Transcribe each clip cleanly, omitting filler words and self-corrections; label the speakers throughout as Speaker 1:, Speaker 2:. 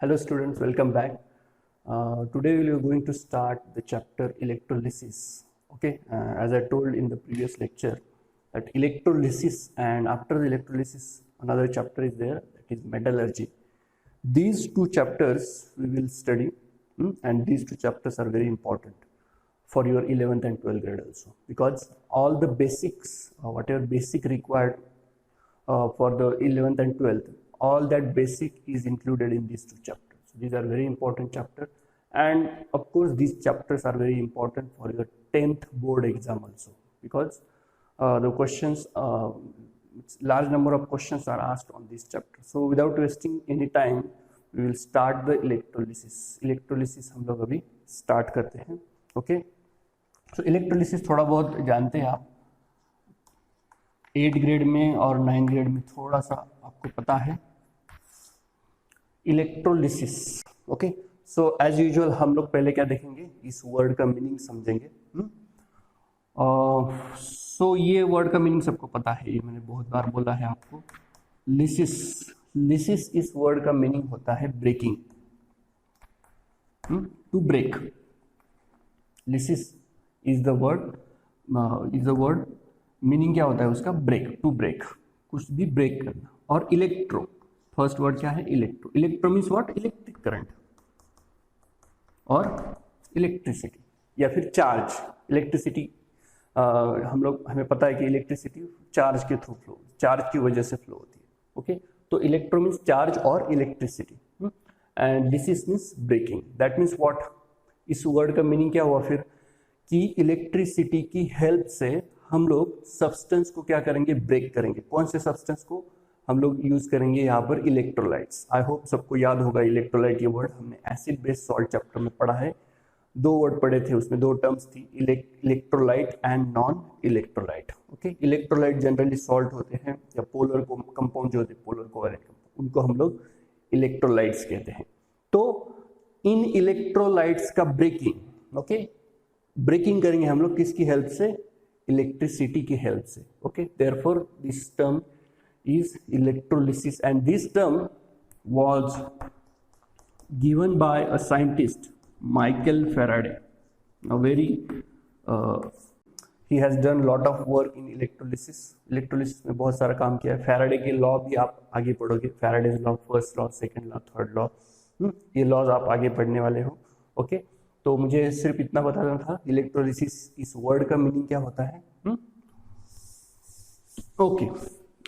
Speaker 1: Hello students, welcome back. Today we are going to start the chapter electrolysis. Okay, as I told in the previous lecture that electrolysis, and after the electrolysis another chapter is there, that is metallurgy. These two chapters we will study, and these two chapters are very important for your 11th and 12th grade also, because all the basics, whatever basic required for the 11th and 12th, all that basic is included in these two chapters. So these are very important chapters, and of course these chapters are very important for your 10th board exam also, because the questions, large number of questions are asked on this chapter. So without wasting any time, we will start the electrolysis हम लोग अभी start करते हैं. Okay, so electrolysis थोड़ा बहुत जानते हैं आप, 8 ग्रेड में और 9 ग्रेड में थोड़ा सा आपको पता है electrolysis. Okay, so as usual हम लोग पहले क्या देखेंगे, इस वर्ड का मीनिंग समझेंगे. सो ये वर्ड का मीनिंग सबको पता है, ये मैंने बहुत बार बोला है आपको. लिसिस इस वर्ड का मीनिंग होता है breaking, to break. Lysis is the word meaning क्या होता है उसका, ब्रेक, टू ब्रेक, कुछ भी ब्रेक करना. और इलेक्ट्रो, फर्स्ट वर्ड क्या है, electro. Electro means what, electric current और इलेक्ट्रिसिटी या फिर चार्ज. इलेक्ट्रिसिटी हमें पता है कि इलेक्ट्रिसिटी चार्ज के थ्रू फ्लो, चार्ज की वजह से फ्लो होती है. ओके, तो इलेक्ट्रो मीन्स चार्ज और electricity, and lysis means breaking. That means what, इस वर्ड का मीनिंग क्या हुआ फिर, कि इलेक्ट्रिसिटी की हेल्प से हम लोग सब्सटेंस को क्या करेंगे, ब्रेक करेंगे. कौन से सब्सटेंस को हम लोग यूज करेंगे यहाँ पर, इलेक्ट्रोलाइट्स. आई होप सबको याद होगा इलेक्ट्रोलाइट, ये वर्ड हमने एसिड बेस सॉल्ट चैप्टर में पढ़ा है. 2 वर्ड पढ़े थे, उसमें 2 टर्म्स थी, electrolyte and non electrolyte. Okay, electrolyte generally salt होते हैं या पोलर कंपाउंड जो होते हैं, पोलर कोवैलेंट कंपाउंड, उनको हम लोग इलेक्ट्रोलाइट्स कहते हैं. तो इन इलेक्ट्रोलाइट्स का ब्रेकिंग, ओके, ब्रेकिंग करेंगे हम लोग किसकी हेल्प से, इलेक्ट्रिसिटी की हेल्प से. Okay, therefore this term is electrolysis, and this term was given by a scientist, Michael Faraday. Now he has done lot of work in electrolysis में बहुत सारा काम किया है. फैराडे के लॉ भी आप आगे पढ़ोगे, Faraday's law, first law, second law, third law, ये लॉज आप आगे पढ़ने वाले हो. ओके, तो मुझे सिर्फ इतना बताना था, इलेक्ट्रोलिसिस इस वर्ड का मीनिंग क्या होता है. ओके,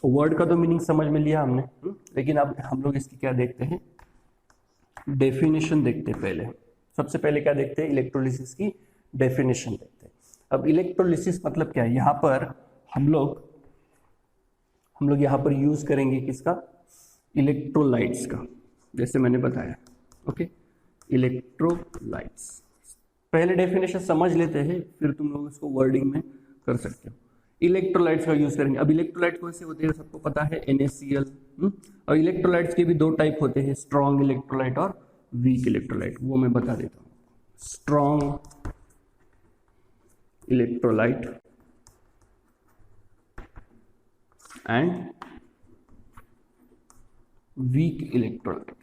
Speaker 1: वर्ड का तो मीनिंग समझ में लिया हमने, लेकिन अब हम लोग इसकी क्या देखते हैं, डेफिनेशन देखते हैं. पहले सबसे पहले क्या देखते हैं, इलेक्ट्रोलिसिस की डेफिनेशन देखते हैं. अब इलेक्ट्रोलिसिस मतलब क्या है, यहाँ पर हम लोग यहाँ पर यूज करेंगे किसका, इलेक्ट्रोलाइट्स का, जैसे मैंने बताया. Okay, electrolytes. पहले डेफिनेशन समझ लेते हैं, फिर तुम लोग इसको वर्डिंग में कर सकते हो. इलेक्ट्रोलाइट्स का यूज करेंगे. अब इलेक्ट्रोलाइट कौन से होते हैं सबको पता है, NaCl. और इलेक्ट्रोलाइट्स के भी 2 टाइप होते हैं, स्ट्रॉन्ग इलेक्ट्रोलाइट और वीक इलेक्ट्रोलाइट. वो मैं बता देता हूँ. Strong electrolyte and week electrolyte.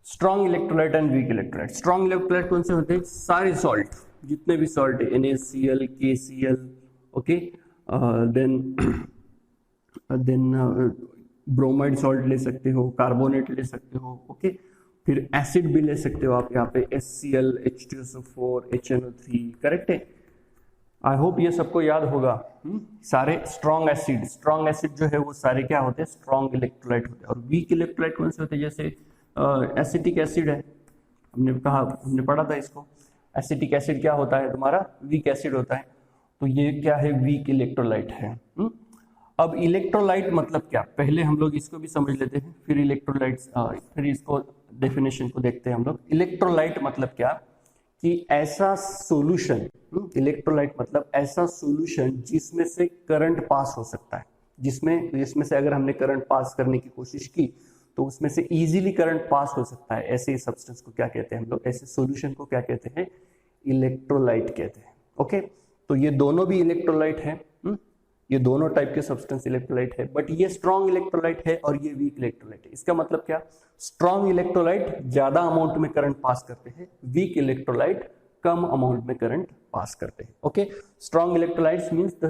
Speaker 1: Strong electrolyte and week electrolyte. Strong electrolyte कौन से होते हैं, सारे सॉल्ट, जितने भी सॉल्ट है, NaCl, KCl, okay, then bromide salt ले सकते हो, कार्बोनेट ले सकते हो. ओके, फिर एसिड भी ले सकते हो आप, यहाँ पे HCl, H2SO4, HNO3. करेक्ट है. आई होप ये सबको याद होगा. सारे स्ट्रॉन्ग एसिड जो है वो सारे क्या होते हैं, स्ट्रॉन्ग इलेक्ट्रोलाइट होते हैं. और वीक इलेक्ट्रोलाइट कौन से होते हैं, जैसे एसिटिक एसिड है, हमने पढ़ा था इसको. एसिटिक एसिड क्या होता है तुम्हारा, वीक एसिड होता है. तो ये क्या है, वीक इलेक्ट्रोलाइट है. अब इलेक्ट्रोलाइट मतलब क्या, पहले हम लोग इसको भी समझ लेते हैं, फिर इलेक्ट्रोलाइट्स, फिर इसको डेफिनेशन को देखते हैं हम लोग. इलेक्ट्रोलाइट मतलब क्या, कि ऐसा सॉल्यूशन, इलेक्ट्रोलाइट मतलब ऐसा सॉल्यूशन जिसमें से करंट पास हो सकता है, जिसमें से अगर हमने करंट पास करने की कोशिश की तो उसमें से इजीली करंट पास हो सकता है. ऐसे सब्सटेंस को क्या कहते हैं हम लोग, ऐसे सॉल्यूशन को क्या कहते हैं, इलेक्ट्रोलाइट कहते हैं. ओके, तो ये दोनों भी इलेक्ट्रोलाइट है. ये दोनों टाइप के सब्सटेंस इलेक्ट्रोलाइट है, बट ये स्ट्रॉन्ग इलेक्ट्रोलाइट है और ये वीक इलेक्ट्रोलाइट है। इसका मतलब क्या, स्ट्रॉन्ग इलेक्ट्रोलाइट ज्यादा अमाउंट में करंट पास करते हैं, वीक इलेक्ट्रोलाइट कम अमाउंट में करंट पास करते हैं। Okay, strong electrolytes means the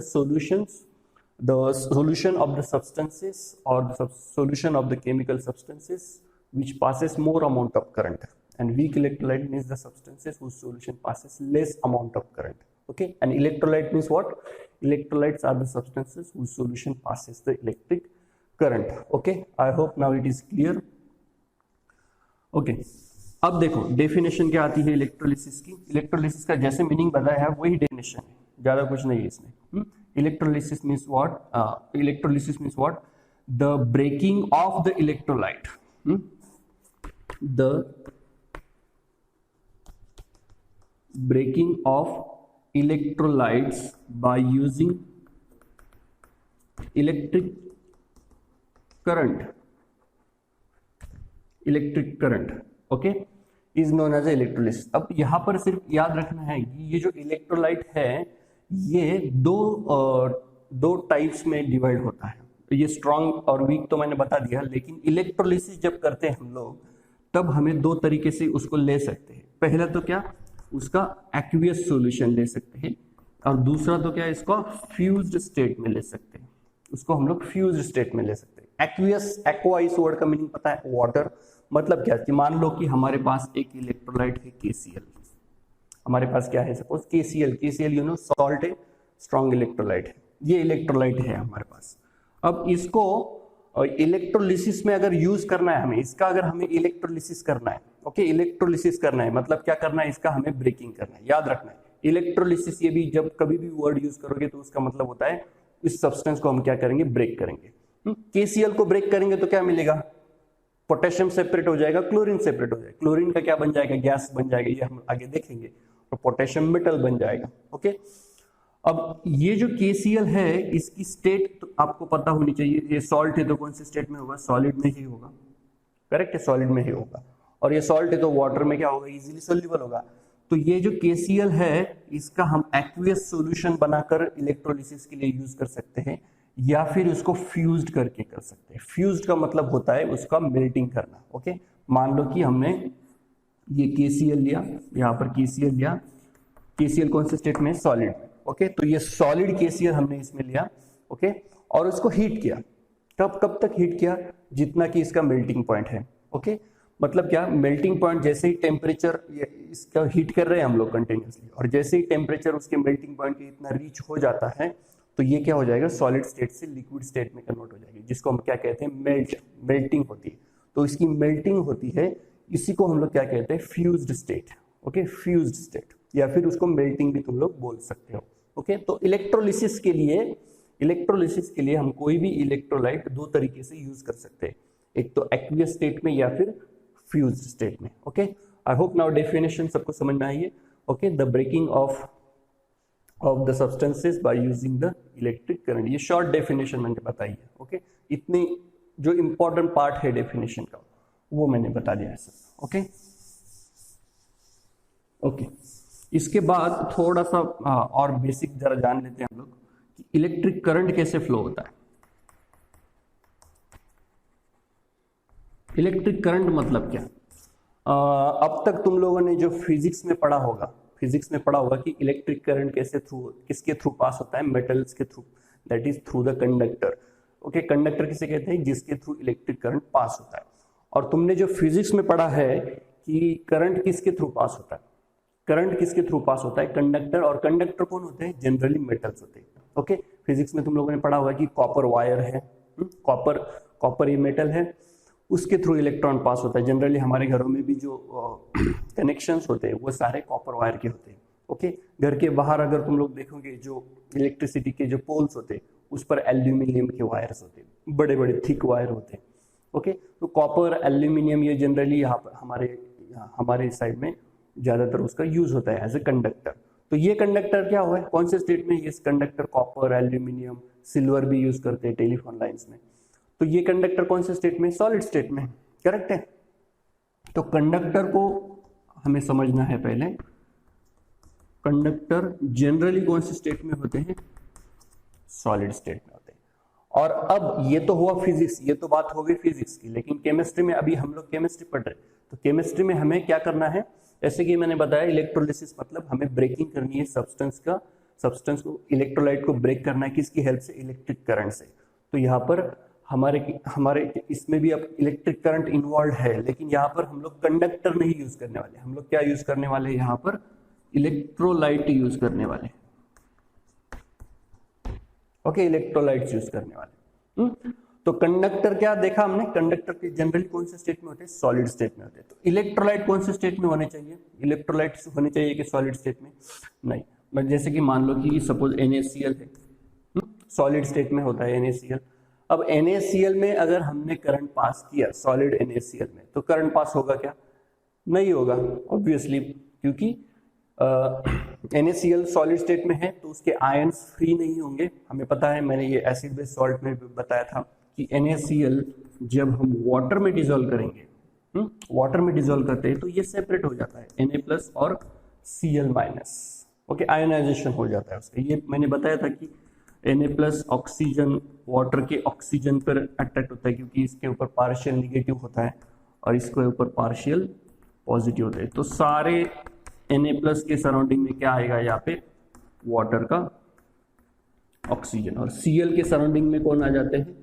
Speaker 1: solution of the substances or the solution of the chemical substances which passes more amount of current, and weak electrolyte means the substances whose solution passes less amount of current. Okay, and electrolyte means what, electrolytes are the substances whose solution passes the electric current. Okay, I hope now it is clear. Okay, अब देखो definition क्या आती है electrolysis की। Electrolysis का जैसे meaning बताया है वही डेफिनेशन है, ज्यादा कुछ नहीं है इसमें। Electrolysis means what, electrolysis means what, the breaking of the electrolyte, the breaking of electrolytes by using electric current, okay, is known as electrolysis. अब यहां पर सिर्फ याद रखना है कि ये जो इलेक्ट्रोलाइट है ये दो टाइप्स में डिवाइड होता है। तो ये स्ट्रॉन्ग और वीक तो मैंने बता दिया, लेकिन इलेक्ट्रोलिसिस जब करते हैं हम लोग तब हमें दो तरीके से उसको ले सकते हैं। पहला तो क्या, उसका एक्वियस सॉल्यूशन ले सकते हैं, और दूसरा तो क्या, इसको फ्यूज्ड स्टेट में ले सकते हैं। उसको हम लोग फ्यूज्ड स्टेट में ले सकते हैं। एक्वियस, एक्वा, इस वर्ड का मीनिंग पता है, वाटर। मतलब क्या कि मान लो कि हमारे पास एक इलेक्ट्रोलाइट है KCl, हमारे पास क्या है, suppose KCl you know salt है, स्ट्रॉन्ग इलेक्ट्रोलाइट है, ये इलेक्ट्रोलाइट है हमारे पास। अब इसको इलेक्ट्रोलिसिस में अगर यूज करना है हमें, इसका अगर हमें इलेक्ट्रोलिसिस करना है, ओके, इलेक्ट्रोलिसिस करना है मतलब क्या करना है, इसका हमें ब्रेकिंग करना है। याद रखना है इलेक्ट्रोलिसिस, ये भी जब कभी भी वर्ड यूज करोगे तो उसका मतलब होता है इस सब्सटेंस को हम क्या करेंगे, ब्रेक करेंगे। KCl को ब्रेक करेंगे तो क्या मिलेगा, पोटेशियम सेपरेट हो जाएगा, क्लोरीन सेपरेट हो जाएगा, क्लोरीन का क्या बन जाएगा, गैस बन जाएगा, ये हम आगे देखेंगे, और पोटेशियम मेटल बन जाएगा। ओके, अब ये जो KCl है इसकी स्टेट तो आपको पता होनी चाहिए। ये सॉल्ट है तो कौन से स्टेट में होगा, सॉलिड में ही होगा, करेक्ट है, सॉलिड में ही होगा। और ये सॉल्ट है तो वाटर में क्या होगा, इजीली सोल्यूबल होगा। तो ये जो KCl है इसका हम एक्वियस सॉल्यूशन बनाकर इलेक्ट्रोलिसिस के लिए यूज कर सकते हैं, या फिर उसको फ्यूज्ड करके कर सकते हैं। फ्यूज्ड का मतलब होता है उसका मेल्टिंग करना। ओके, मान लो कि हमने ये KCl लिया, यहाँ पर KCl लिया, KCl कौन से स्टेट में, सॉलिड। ओके, तो ये सॉलिड KCl हमने इसमें लिया, ओके, और उसको हीट किया। कब तक हीट किया, जितना कि इसका मेल्टिंग पॉइंट है। ओके, मतलब क्या, मेल्टिंग पॉइंट जैसे ही टेम्परेचर इसका हीट कर रहे हैं हम लोग कंटिन्यूसली, और जैसे ही टेम्परेचर उसके मेल्टिंग पॉइंट के इतना रीच हो जाता है तो ये क्या हो जाएगा, सॉलिड स्टेट से लिक्विड स्टेट में कन्वर्ट हो जाएगी, जिसको हम क्या कहते हैं, मेल्टिंग होती है। तो इसकी मेल्टिंग होती है, इसी को हम लोग क्या कहते हैं, fused state. Okay, fused state, या फिर उसको मेल्टिंग भी तुम लोग बोल सकते हो। ओके, तो इलेक्ट्रोलिसिस के लिए हम कोई भी इलेक्ट्रोलाइट दो तरीके से यूज कर सकते हैं, एक तो एक्वियस स्टेट में या फिर फ्यूज्ड स्टेट में। Okay, I hope now definition सबको समझ में आई है। Okay, the breaking of the substances by using the electric current, ये शॉर्ट डेफिनेशन मैंने बताई है। ओके, इतनी जो इंपॉर्टेंट पार्ट है डेफिनेशन का वो मैंने बता दिया है सर। ओके, ओके, इसके बाद थोड़ा सा और बेसिक जरा जान लेते हैं हम लोग कि इलेक्ट्रिक करंट कैसे फ्लो होता है। इलेक्ट्रिक करंट मतलब क्या, अब तक तुम लोगों ने जो फिजिक्स में पढ़ा होगा कि इलेक्ट्रिक करंट किसके थ्रू पास होता है, मेटल्स के through, that is through the conductor. Okay, conductor किसे कहते हैं, जिसके थ्रू इलेक्ट्रिक करंट पास होता है। और तुमने जो फिजिक्स में पढ़ा है कि करंट किसके थ्रू पास होता है, कंडक्टर। और कंडक्टर कौन होते हैं, जनरली मेटल्स होते हैं। ओके, फिजिक्स में तुम लोगों ने पढ़ा हुआ कि कॉपर वायर है, कॉपर ये मेटल है, उसके थ्रू इलेक्ट्रॉन पास होता है। जनरली हमारे घरों में भी जो कनेक्शंस होते हैं वो सारे कॉपर वायर के होते हैं। ओके, घर के बाहर अगर तुम लोग देखोगे जो इलेक्ट्रिसिटी के जो पोल्स होते हैं उस पर एल्यूमिनियम के वायर्स होते हैं, बड़े बड़े थिक वायर होते हैं। ओके, तो कॉपर, एल्यूमिनियम ये जनरली यहाँ पर हमारे साइड में ज्यादातर उसका यूज होता है एज ए कंडक्टर। तो ये कंडक्टर क्या हुआ है, कौन से स्टेट में, ये कंडक्टर कॉपर, एल्यूमिनियम, सिल्वर भी यूज करते हैं टेलीफोन लाइंस में। तो ये कंडक्टर कौन से स्टेट में, सॉलिड स्टेट में, करेक्ट है। तो कंडक्टर को हमें समझना है पहले, कंडक्टर जनरली कौन से स्टेट में होते हैं, सॉलिड स्टेट में होते हैं। और अब ये तो हुआ फिजिक्स, ये तो बात हो गई फिजिक्स की, लेकिन केमिस्ट्री में अभी हम लोग केमिस्ट्री पढ़ रहे हैं, तो केमिस्ट्री में हमें क्या करना है, जैसे कि मैंने बताया इलेक्ट्रोलिसिस मतलब हमें ब्रेकिंग करनी है सब्सटेंस को, इलेक्ट्रोलाइट को ब्रेक करना है, किसकी हेल्प से, इलेक्ट्रिक करंट से। तो यहाँ पर हमारे इसमें भी अब इलेक्ट्रिक करंट इन्वॉल्व है, लेकिन यहाँ पर हम लोग कंडक्टर नहीं यूज करने वाले, हम लोग क्या यूज करने वाले हैं, यहाँ पर इलेक्ट्रोलाइट यूज करने वाले। ओके, इलेक्ट्रोलाइट्स यूज करने वाले। तो कंडक्टर क्या देखा हमने, कंडक्टर के जनरली कौन से स्टेट में होते हैं, सॉलिड स्टेट में होते हैं। तो इलेक्ट्रोलाइट कौन से स्टेट में होने चाहिए, इलेक्ट्रोलाइट्स होने चाहिए कि सॉलिड स्टेट में, नहीं। बट जैसे कि मान लो कि सपोज NaCl है, सॉलिड स्टेट में होता है NaCl। अब NaCl में अगर हमने करंट पास किया सॉलिड NaCl में, तो करंट पास होगा क्या, नहीं होगा ऑब्वियसली, क्योंकि NaCl सॉलिड स्टेट में है तो उसके आयंस फ्री नहीं होंगे। हमें पता है, मैंने ये एसिड बेस सॉल्ट में बताया था कि NaCl जब हम वाटर में डिसॉल्व करेंगे, वाटर में डिसॉल्व करते हैं तो ये सेपरेट हो जाता है, Na+ और Cl-। ओके, आयोनाइजेशन हो जाता है उसका। ये मैंने बताया था कि Na+ ऑक्सीजन वाटर के ऑक्सीजन पर अट्रैक्ट होता है, क्योंकि इसके ऊपर पार्शियल निगेटिव होता है और इसके ऊपर पार्शियल पॉजिटिव होता है। तो सारे Na+ के सराउंडिंग में क्या आएगा, यहाँ पे वाटर का ऑक्सीजन, और Cl के सराउंडिंग में कौन आ जाते हैं,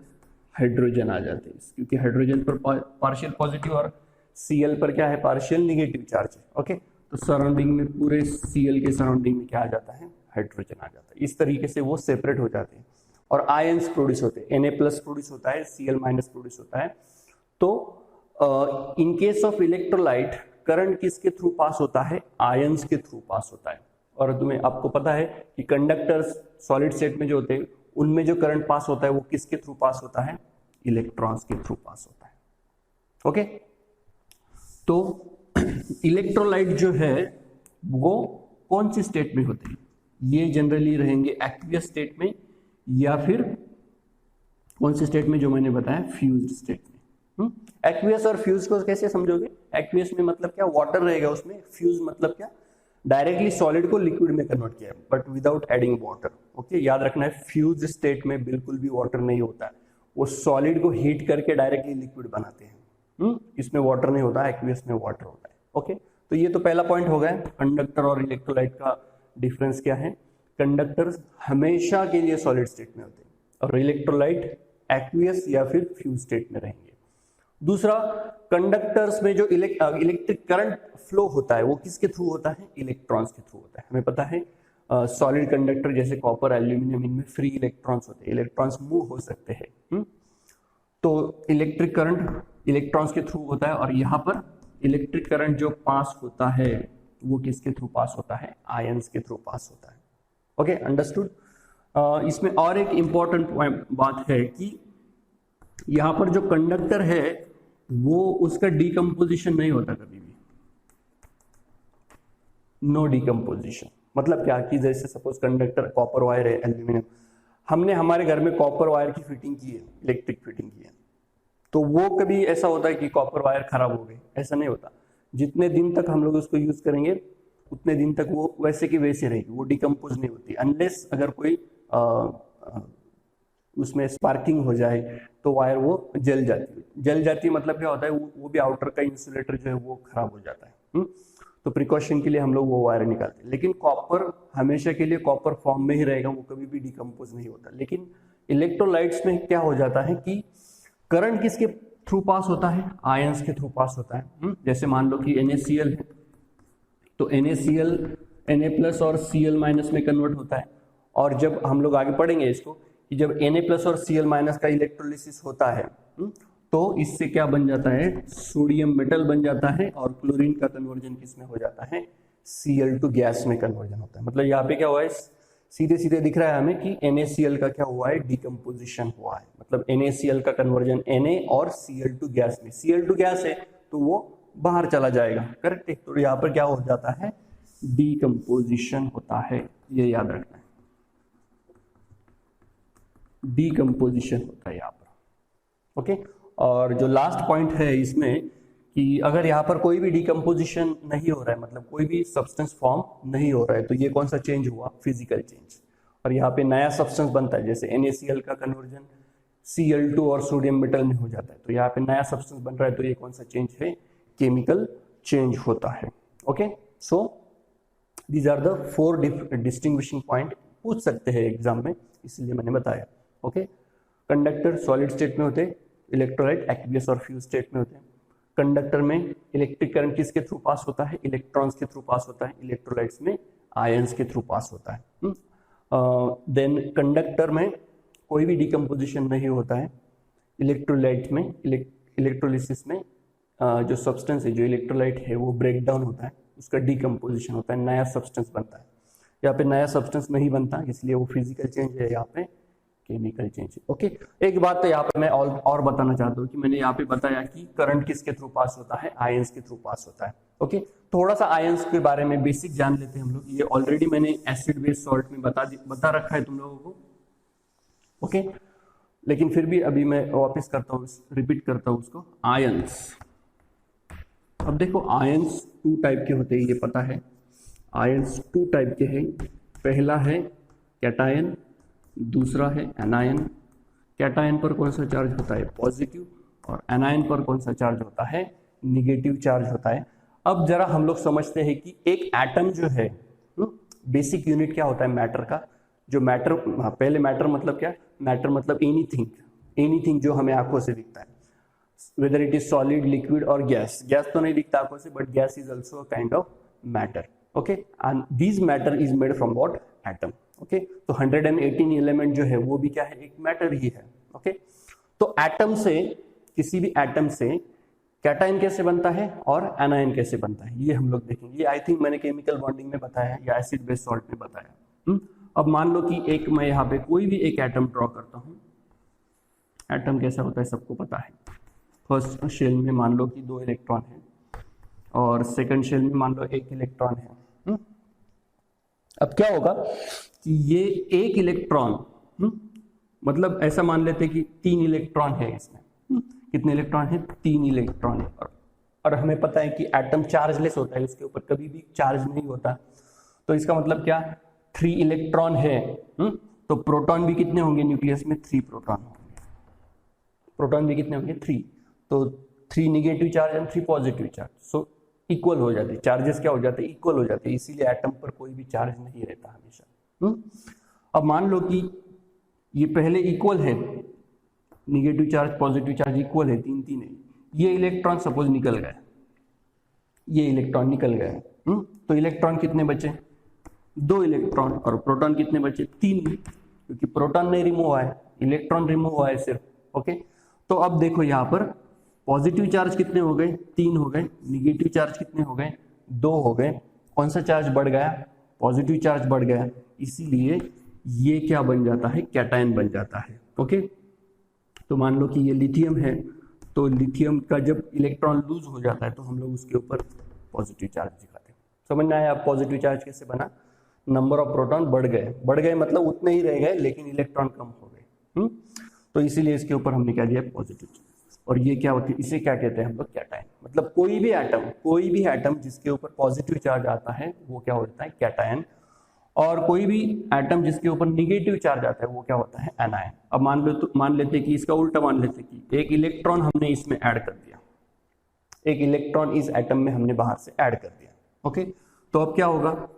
Speaker 1: हाइड्रोजन आ जाते हैं, क्योंकि हाइड्रोजन पर पार्शियल पॉजिटिव और Cl पर क्या है, पार्शियल निगेटिव चार्ज है। ओके, तो सराउंडिंग में पूरे Cl के सराउंडिंग में क्या आ जाता है, हाइड्रोजन आ जाता है। इस तरीके से वो सेपरेट हो जाते हैं और आयंस प्रोड्यूस होते हैं, Na+ प्रोड्यूस होता है, Cl- प्रोड्यूस होता है। तो in case of electrolyte current किसके थ्रू पास होता है, आयंस के थ्रू पास होता है। और आपको पता है कि कंडक्टर्स सॉलिड स्टेट में जो होते हैं उनमें जो करंट पास होता है वो किसके थ्रू पास होता है, इलेक्ट्रॉन्स के थ्रू पास होता है। ओके, तो इलेक्ट्रोलाइट जो है वो कौन सी स्टेट में होते हैं, ये जनरली रहेंगे एक्वियस स्टेट में, या फिर कौन से स्टेट में, जो मैंने बताया फ्यूज्ड स्टेट में। एक्वियस और फ्यूज को कैसे समझोगे, एक्वियस में मतलब क्या, वाटर रहेगा उसमें, फ्यूज मतलब क्या, डायरेक्टली सॉलिड को लिक्विड में कन्वर्ट किया but without adding water. Okay, याद रखना है फ्यूज स्टेट में बिल्कुल भी वाटर नहीं होता है, वो सॉलिड को हीट करके डायरेक्टली लिक्विड बनाते हैं। इसमें वाटर नहीं होता, एक्वियस में वाटर होता है। ओके, तो ये तो पहला पॉइंट हो गया, कंडक्टर और इलेक्ट्रोलाइट का डिफरेंस क्या है। कंडक्टर हमेशा के लिए सॉलिड स्टेट में होते हैं और इलेक्ट्रोलाइट एक्वियस या फिर फ्यूज स्टेट में रहेंगे। दूसरा, कंडक्टर्स में जो इलेक्ट्रिक करंट फ्लो होता है वो किसके थ्रू होता है, इलेक्ट्रॉन्स के थ्रू होता है। हमें पता है सॉलिड कंडक्टर जैसे कॉपर, एल्यूमिनियम, इनमें फ्री इलेक्ट्रॉन्स होते हैं, इलेक्ट्रॉन्स मूव हो सकते हैं। तो इलेक्ट्रिक करंट इलेक्ट्रॉन्स के थ्रू होता है, और यहाँ पर इलेक्ट्रिक करंट जो पास होता है वो किसके थ्रू पास होता है, आयंस के थ्रू पास होता है। Okay, understood. इसमें और एक इंपॉर्टेंट बात है कि यहाँ पर जो कंडक्टर है वो उसका डिकम्पोजिशन नहीं होता कभी भी, नो डिकम्पोजिशन। मतलब क्या कि जैसे सपोज कंडक्टर कॉपर वायर है, एल्यूमिनियम, हमने हमारे घर में कॉपर वायर की फिटिंग की है, इलेक्ट्रिक फिटिंग की है, तो वो कभी ऐसा होता है कि कॉपर वायर खराब हो गई, ऐसा नहीं होता। जितने दिन तक हम लोग उसको यूज करेंगे उतने दिन तक वो वैसे की वैसे रहेगी, वो डिकम्पोज नहीं होती, अनलेस अगर कोई उसमें स्पार्किंग हो जाए तो वायर वो जल जाती है। मतलब क्या होता है, वो भी आउटर का इंसुलेटर जो है वो खराब हो जाता है। तो प्रिकॉशन के लिए हम लोग वो वायर निकालते हैं, लेकिन कॉपर हमेशा के लिए कॉपर फॉर्म में ही रहेगा, वो कभी भी डिकम्पोज नहीं होता। लेकिन इलेक्ट्रोलाइट्स में क्या हो जाता है कि करंट किसके थ्रू पास होता है, आयंस के थ्रू पास होता है। जैसे मान लो कि NaCl है, तो NaCl Na+ और Cl- में कन्वर्ट होता है, और जब हम लोग आगे पढ़ेंगे इसको कि जब Na+ और Cl- का इलेक्ट्रोलिसिस होता है तो इससे क्या बन जाता है, सोडियम मेटल बन जाता है, और क्लोरीन का कन्वर्जन किसमें हो जाता है, Cl2 गैस में कन्वर्जन होता है। मतलब यहाँ पे क्या हुआ है, सीधे सीधे दिख रहा है हमें कि NaCl का क्या हुआ है, डिकम्पोजिशन हुआ है। मतलब NaCl का कन्वर्जन Na और Cl2 गैस में, Cl2 गैस है तो वो बाहर चला जाएगा, करेक्ट है। तो यहाँ पर क्या हो जाता है, डिकम्पोजिशन होता है, ये याद रखना है, डिकम्पोजिशन होता है यहाँ पर। ओके, और जो लास्ट पॉइंट है इसमें कि अगर यहाँ पर कोई भी डिकम्पोजिशन नहीं हो रहा है, मतलब कोई भी सब्सटेंस फॉर्म नहीं हो रहा है, तो ये कौन सा चेंज हुआ, फिजिकल चेंज। और यहाँ पे नया सब्सटेंस बनता है, जैसे NaCl का कन्वर्जन Cl2 और सोडियम मेटल में हो जाता है, तो यहाँ पे नया सब्सटेंस बन रहा है, तो ये कौन सा चेंज है, केमिकल चेंज होता है। Okay, so these are the 4 distinguishing point, पूछ सकते हैं एग्जाम में, इसलिए मैंने बताया। ओके, कंडक्टर सॉलिड स्टेट में होते हैं, इलेक्ट्रोलाइट एक्वियस और फ्यूज स्टेट में होते हैं। कंडक्टर में इलेक्ट्रिक करंट किसके थ्रू पास होता है, इलेक्ट्रॉन्स के थ्रू पास होता है। इलेक्ट्रोलाइट्स में आयंस के थ्रू पास होता है। देन कंडक्टर में कोई भी डिकम्पोजिशन नहीं होता है। इलेक्ट्रोलाइट में इलेक्ट्रोलिसिस में जो सब्सटेंस है, जो इलेक्ट्रोलाइट है, वो ब्रेक डाउन होता है, उसका डिकम्पोजिशन होता है, नया सब्सटेंस बनता है। यहाँ पे नया सब्सटेंस नहीं बनता, इसलिए वो फिजिकल चेंज है, यहाँ पे केमिकल चेंज है। ओके, एक बात तो यहाँ पे मैं और बताना चाहता हूँ कि मैंने यहाँ पे बताया कि करंट किसके थ्रू पास होता है, आयंस के थ्रू पास होता है। ओके, थोड़ा सा आयंस के बारे में बेसिक जान लेते हैं हम लोग। ये ऑलरेडी मैंने एसिड बेस सॉल्ट में बता रखा है तुम लोगों को। ओके, लेकिन फिर भी अभी मैं वापस करता हूँ, रिपीट करता हूँ उसको। आयंस, अब देखो आयंस 2 टाइप के होते हैं, ये पता है। आयंस 2 टाइप के हैं। पहला है कैटायन, दूसरा है एनायन। कैटायन पर कौन सा चार्ज होता है, पॉजिटिव, और एनायन पर कौन सा चार्ज होता है, निगेटिव चार्ज होता है। अब जरा हम लोग समझते हैं कि एक एटम जो है, बेसिक यूनिट क्या होता है मैटर का। जो मैटर, पहले मैटर मतलब क्या, मैटर मतलब एनीथिंग जो हमें आंखों से दिखता है, whether it is solid, liquid और गैस। गैस तो नहीं दिखता आंखों से, but gas is also a kind of matter. Okay, and this matter is made from what, atom. Okay, तो 118 एलिमेंट जो है वो भी क्या है, एक मैटर ही है। ओके, तो एटम से, किसी भी एटम से कैटायन कैसे बनता है और एनायन कैसे बनता है, ये हम लोग देखेंगे। ये आई थिंक मैंने केमिकल बॉन्डिंग में बताया है या एसिड बेस सॉल्ट में बताया। अब मान लो कि एक मैं यहाँ पे कोई भी एक एटम ड्रॉ करता हूँ। एटम कैसा होता है सबको पता है। फर्स्ट शेल में मान लो कि 2 इलेक्ट्रॉन है, और सेकंड शेल में मान लो 1 इलेक्ट्रॉन है। अब क्या होगा कि ये 1 इलेक्ट्रॉन, मतलब ऐसा मान लेते कि 3 इलेक्ट्रॉन है इसमें। कितने इलेक्ट्रॉन है, 3 इलेक्ट्रॉन है। और हमें पता है कि एटम चार्जलेस होता है, उसके ऊपर कभी भी चार्ज नहीं होता। तो इसका मतलब क्या, 3 इलेक्ट्रॉन है। तो प्रोटॉन भी कितने होंगे न्यूक्लियस में, 3 प्रोटॉन होंगे। प्रोटॉन भी कितने होंगे, 3। तो 3 negative charge and 3 positive charge, so equal हो जाते, चार्जेस क्या हो जाते हैं, इक्वल हो जाते हैं। इसीलिए एटम पर कोई भी चार्ज नहीं रहता हमेशा। अब मान लो कि ये पहले इक्वल है, negative charge positive charge equal है, 3 है। ये इलेक्ट्रॉन सपोज निकल गया, ये इलेक्ट्रॉन निकल गया। तो इलेक्ट्रॉन कितने बचे, 2 इलेक्ट्रॉन, और प्रोटॉन कितने बचे, 3, क्योंकि प्रोटॉन नहीं रिमूव हुआ है, इलेक्ट्रॉन रिमूव हुआ है सिर्फ। ओके, तो अब देखो यहाँ पर पॉजिटिव चार्ज कितने हो गए, 3 हो गए। निगेटिव चार्ज कितने हो गए, 2 हो गए। कौन सा चार्ज बढ़ गया, पॉजिटिव चार्ज बढ़ गया। इसीलिए ये क्या बन जाता है, कैटायन बन जाता है। ओके, तो मान लो कि ये लिथियम है, तो लिथियम का जब इलेक्ट्रॉन लूज हो जाता है तो हम लोग उसके ऊपर पॉजिटिव चार्ज दिखाते हैं। समझ में आया, पॉजिटिव चार्ज कैसे बना, नंबर ऑफ प्रोटॉन बढ़ गए, मतलब उतने ही रह गए, लेकिन इलेक्ट्रॉन कम हो गए। तो इसीलिए इसके ऊपर हमने क्या दिया, पॉजिटिव चार्ज। और ये क्या होती है, इसे क्या कहते हैं हम लोग, कैटायन। मतलब कोई भी एटम जिसके ऊपर पॉजिटिव चार्ज आता है वो क्या होता है, कैटायन। और कोई भी एटम जिसके ऊपर निगेटिव चार्ज आता है वो क्या होता है, एनायन। अब मान लेते कि इसका उल्टा मान लेते कि एक इलेक्ट्रॉन हमने इसमें ऐड कर दिया, एक इलेक्ट्रॉन इस एटम में हमने बाहर से ऐड कर दिया। ओके, तो अब क्या होगा,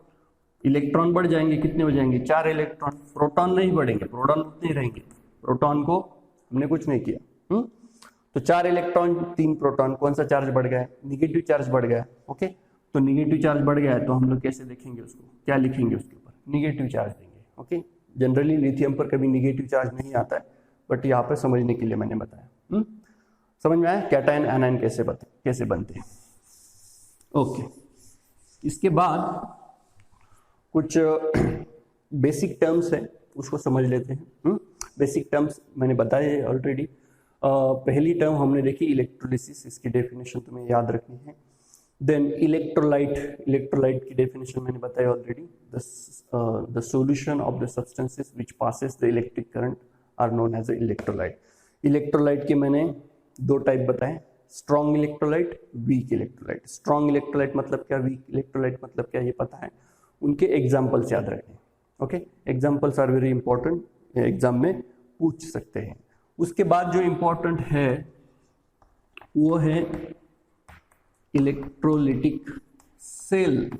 Speaker 1: इलेक्ट्रॉन बढ़ जाएंगे, कितने हो जाएंगे, 4 इलेक्ट्रॉन। प्रोटॉन नहीं बढ़ेंगे, प्रोटॉन उतने ही रहेंगे, प्रोटॉन को हमने कुछ नहीं किया। तो 4 इलेक्ट्रॉन 3 प्रोटॉन, कौन सा चार्ज बढ़ गया, निगेटिव चार्ज बढ़ गया। ओके, तो निगेटिव चार्ज बढ़ गया है, तो हम लोग कैसे देखेंगे उसको, क्या लिखेंगे उसके ऊपर, निगेटिव चार्ज देंगे। ओके, जनरली लिथियम पर कभी निगेटिव चार्ज नहीं आता है, बट यहाँ पर समझने के लिए मैंने बताया। समझ में आया, कैटायन एनायन कैसे बनते हैं। ओके, इसके बाद कुछ बेसिक टर्म्स है, उसको समझ लेते हैं। बेसिक टर्म्स मैंने बताए ऑलरेडी। पहली टर्म हमने देखी इलेक्ट्रोलिसिस, इसकी डेफिनेशन तुम्हें याद रखनी है। देन इलेक्ट्रोलाइट की डेफिनेशन मैंने बताई already. The solution of the substances which passes the electric current are known as electrolyte. Electrolyte के मैंने 2 टाइप बताए, strong electrolyte, weak electrolyte. Strong electrolyte मतलब क्या, वीक इलेक्ट्रोलाइट मतलब क्या, ये पता है। उनके एग्जाम्पल्स याद रखें। Okay, examples are very important, exam में पूछ सकते हैं। उसके बाद जो इंपॉर्टेंट है वो है इलेक्ट्रोलिटिक सेल।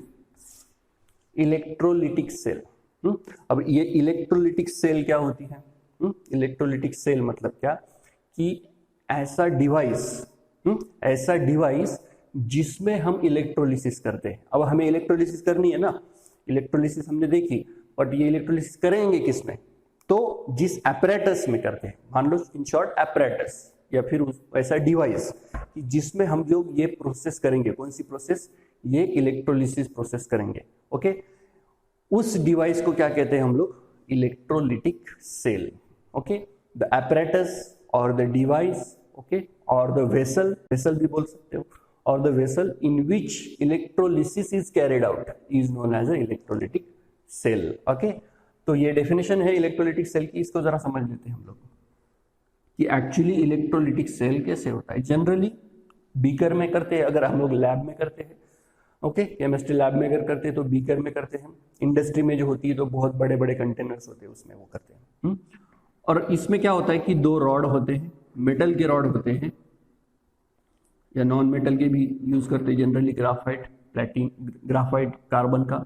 Speaker 1: इलेक्ट्रोलिटिक सेल, अब ये इलेक्ट्रोलिटिक सेल क्या होती है? इलेक्ट्रोलिटिक सेल मतलब क्या कि ऐसा डिवाइस जिसमें हम इलेक्ट्रोलिसिस करते हैं। अब हमें इलेक्ट्रोलिसिस करनी है ना, इलेक्ट्रोलिसिस हमने देखी, बट ये इलेक्ट्रोलिसिस करेंगे किसमें? तो जिस एपरेटस में करते हैं, मान लो इन शॉर्ट एपरेटस, या फिर ऐसा डिवाइस कि जिसमें हम जो ये प्रोसेस करेंगे, कौन सी प्रोसेस? ये इलेक्ट्रोलिसिस प्रोसेस करेंगे। ओके, उस डिवाइस को क्या कहते हैं हम लोग? Electrolytic cell. Okay, the apparatus और द डिवाइस, ओके, और द वेसल भी बोल सकते हो, और the vessel in which electrolysis is carried out is known as a electrolytic cell. Okay, तो ये डेफिनेशन है इलेक्ट्रोलिटिक सेल की, इसको जरा समझ लेते हैं हम लोग कि एक्चुअली इलेक्ट्रोलिटिक सेल कैसे होता है। जनरली बीकर में करते हैं, अगर हम लोग लैब में करते हैं, ओके, केमिस्ट्री लैब में अगर करते हैं तो बीकर में करते हैं। इंडस्ट्री में जो होती है तो बहुत बड़े बड़े कंटेनर्स होते हैं, उसमें वो करते हैं। और इसमें क्या होता है कि दो रॉड होते हैं, मेटल के रॉड होते हैं या नॉन मेटल के भी यूज करते हैं, जनरली ग्राफाइट, प्लेटिन, ग्राफाइट, कार्बन का।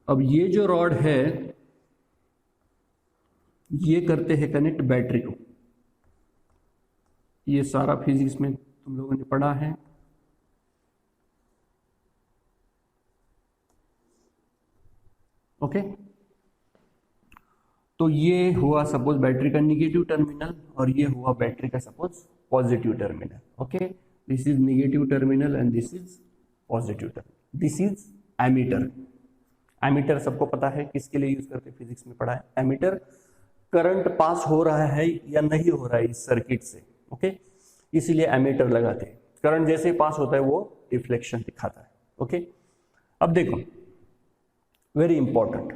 Speaker 1: अब ये जो रॉड है ये करते हैं कनेक्ट बैटरी को। ये सारा फिजिक्स में तुम लोगों ने पढ़ा है। ओके, तो ये हुआ सपोज बैटरी का निगेटिव टर्मिनल और ये हुआ बैटरी का suppose positive terminal. Okay, this is negative terminal and this is positive terminal. This is ammeter. Ammeter सबको पता है किसके लिए यूज करते हैं, फिजिक्स में पढ़ा है। एमीटर करंट पास हो रहा है या नहीं हो रहा है इस सर्किट से, ओके, इसीलिए एमीटर लगाते हैं। करंट जैसे पास होता है वो रिफ्लेक्शन दिखाता है। ओके, अब देखो वेरी इंपॉर्टेंट,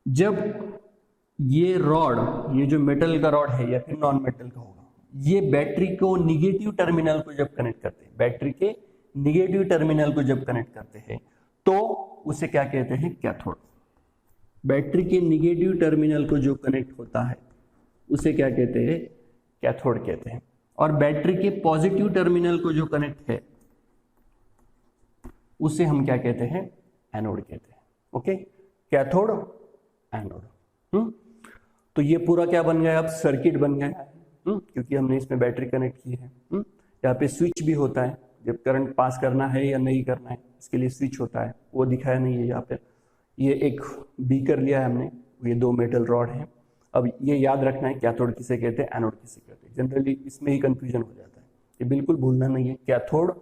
Speaker 1: जब ये रॉड, ये जो मेटल का रॉड है या फिर नॉन मेटल का होगा, ये बैटरी को निगेटिव टर्मिनल को जब कनेक्ट करते हैं, बैटरी के निगेटिव टर्मिनल को जब कनेक्ट करते हैं तो उसे क्या कहते हैं? कैथोड। बैटरी के निगेटिव टर्मिनल को जो कनेक्ट होता है उसे क्या कहते हैं? कैथोड कहते हैं। और बैटरी के पॉजिटिव टर्मिनल को जो कनेक्ट है उसे हम क्या कहते हैं? एनोड कहते हैं। Okay, cathode, anode. तो ये पूरा क्या बन गया? अब सर्किट बन गया है, क्योंकि हमने इसमें बैटरी कनेक्ट की है। यहाँ पे स्विच भी होता है, जब करंट पास करना है या नहीं करना है इसके लिए स्विच होता है, वो दिखाया नहीं है यहाँ पे। ये एक बीकर लिया है हमने, ये दो मेटल रॉड हैं। अब ये याद रखना है कैथोड किसे कहते हैं, एनोड किसे कहते हैं। जनरली इसमें ही कंफ्यूजन हो जाता है, ये बिल्कुल भूलना नहीं है। कैथोड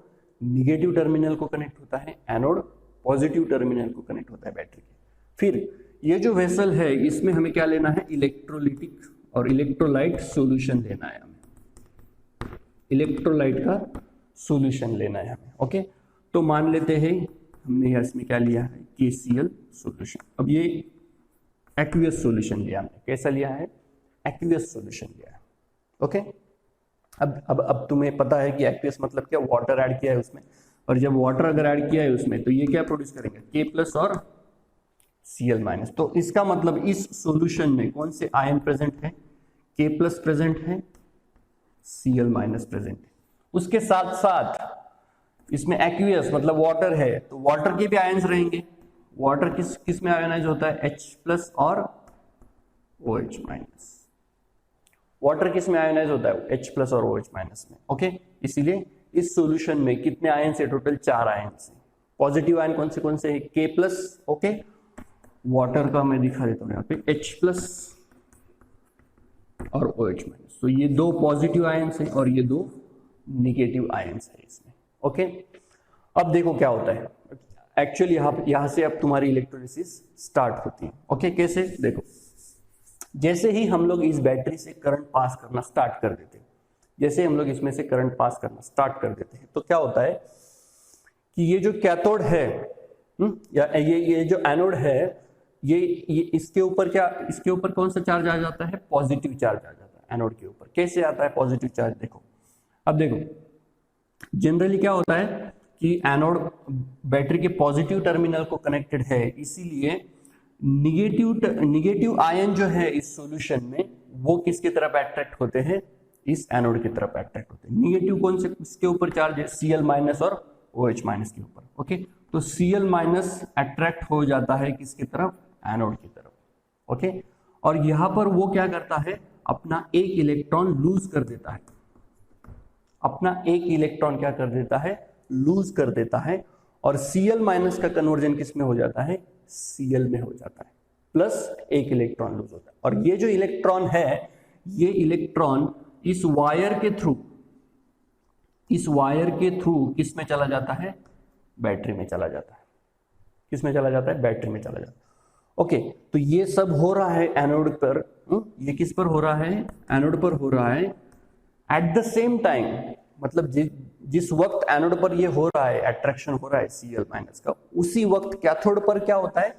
Speaker 1: निगेटिव टर्मिनल को कनेक्ट होता है, एनोड पॉजिटिव टर्मिनल को कनेक्ट होता है बैटरी के। फिर ये जो वेसल है इसमें हमें क्या लेना है? इलेक्ट्रोलिटिक और इलेक्ट्रोलाइट सॉल्यूशन लेना है हमें, इलेक्ट्रोलाइट का सॉल्यूशन लेना है हमें। ओके, तो मान लेते हैं हमने इसमें क्या लिया है? KCl solution. अब ये एक्वियस सॉल्यूशन लिया हमने, कैसा लिया है? एक्वियस सॉल्यूशन लिया है। ओके, अब तुम्हें पता है कि एक्वियस मतलब क्या? वाटर ऐड किया है उसमें, और जब वाटर अगर ऐड किया है उसमें तो ये क्या प्रोड्यूस करेंगे? K+ और Cl-। तो इसका मतलब इस सॉल्यूशन में कौन से आयन प्रेजेंट है? K+ प्रेजेंट है, Cl- प्रेजेंट है। उसके साथ साथ इसमें एक्वियस मतलब वाटर है, तो वाटर के भी आयंस रहेंगे। वाटर किस में आयोनाइज होता है? H+ और OH-। वाटर किस में आयोनाइज होता है? H+ और OH- में। ओके, इसीलिए इस सॉल्यूशन में कितने आयन से? टोटल 4 आयन से। पॉजिटिव आयन कौन से है? K+। ओके, वाटर का मैं दिखा देता हूं यहाँ पे, H+ और OH-। तो ये दो पॉजिटिव आयंस हैं और ये दो निगेटिव आयंस है इसमें। ओके, अब देखो क्या होता है एक्चुअली यहां से अब तुम्हारी इलेक्ट्रोलिसिस स्टार्ट होती है। ओके, कैसे? देखो, जैसे ही हम लोग इस बैटरी से करंट पास करना स्टार्ट कर देते हैं, जैसे हम लोग इसमें से करंट पास करना स्टार्ट कर देते हैं तो क्या होता है कि ये जो कैथोड है या ये जो एनोड है, ये इसके ऊपर क्या, इसके ऊपर कौन सा चार्ज आ जाता है? पॉजिटिव चार्ज आ जाता है एनोड के ऊपर। कैसे आता है पॉजिटिव चार्ज? देखो, अब देखो जनरली क्या होता है कि एनोड बैटरी के पॉजिटिव टर्मिनल को कनेक्टेड है, इसीलिए निगेटिव आयन जो है इस सॉल्यूशन में वो किसकी तरफ अट्रैक्ट होते हैं, इस एनोड की तरफ अट्रैक्ट होते हैं। निगेटिव कौन से किसके ऊपर चार्ज है, Cl माइनस और OH माइनस के ऊपर। ओके, तो Cl माइनस अट्रैक्ट हो जाता है किसकी तरफ, एनोड की तरफ। ओके, और यहां पर वो क्या करता है, अपना एक इलेक्ट्रॉन लूज कर देता है, अपना एक इलेक्ट्रॉन क्या कर देता है, लूज कर देता है, और Cl माइनस का कन्वर्जन किस में हो जाता है, Cl में हो जाता है, प्लस एक इलेक्ट्रॉन लूज होता है। और ये जो इलेक्ट्रॉन है, ये इलेक्ट्रॉन इस वायर के थ्रू, इस वायर के थ्रू किस में चला जाता है, बैटरी में चला जाता है। किस में चला जाता है, बैटरी में चला जाता है। ओके, तो ये सब हो रहा है एनोड पर, ये किस पर हो रहा है, एनोड पर हो रहा है। एट द सेम टाइम, मतलब जिस वक्त एनोड पर ये हो रहा है, अट्रैक्शन हो रहा है Cl माइनस का, उसी वक्त कैथोड पर क्या होता है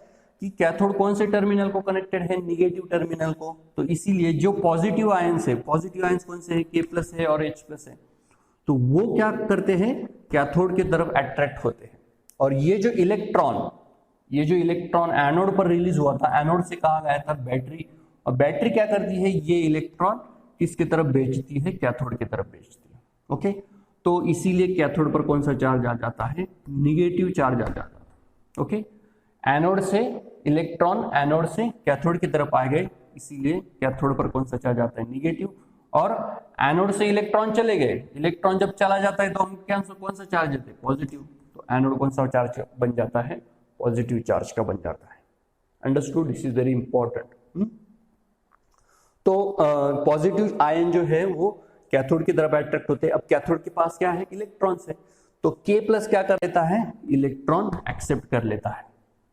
Speaker 1: कि कैथोड कौन से टर्मिनल को कनेक्टेड है, निगेटिव टर्मिनल को। तो इसीलिए जो पॉजिटिव आयंस है, पॉजिटिव आयंस कौन से है, K+ है और H+ है, तो वो क्या करते हैं, कैथोड की तरफ अट्रैक्ट होते हैं। और ये जो इलेक्ट्रॉन एनोड पर रिलीज हुआ था, एनोड से कहा गया था बैटरी, और बैटरी क्या करती है, ये इलेक्ट्रॉन किसकी तरफ भेजती है, कैथोड की तरफ भेजती है। ओके, तो इसीलिए कैथोड पर कौन सा चार्ज आ जाता है, निगेटिव चार्ज आ जाता है। ओके, एनोड से इलेक्ट्रॉन, एनोड से कैथोड की तरफ आ गए, इसीलिए कैथोड पर कौन सा चार्ज आता है, निगेटिव। और एनोड से इलेक्ट्रॉन चले गए, इलेक्ट्रॉन जब चला जाता है तो हम क्या कौन सा चार्ज देते हैं, पॉजिटिव। तो एनोड कौन सा चार्ज बन जाता है, पॉजिटिव चार्ज का बन जाता है। Understood, this is very important. तो पॉजिटिव आयन जो है वो कैथोड की तरफ अट्रैक्ट होते हैं। अब कैथोड के पास क्या है, इलेक्ट्रॉन्स है, तो K+ क्या कर लेता है, इलेक्ट्रॉन एक्सेप्ट कर लेता है।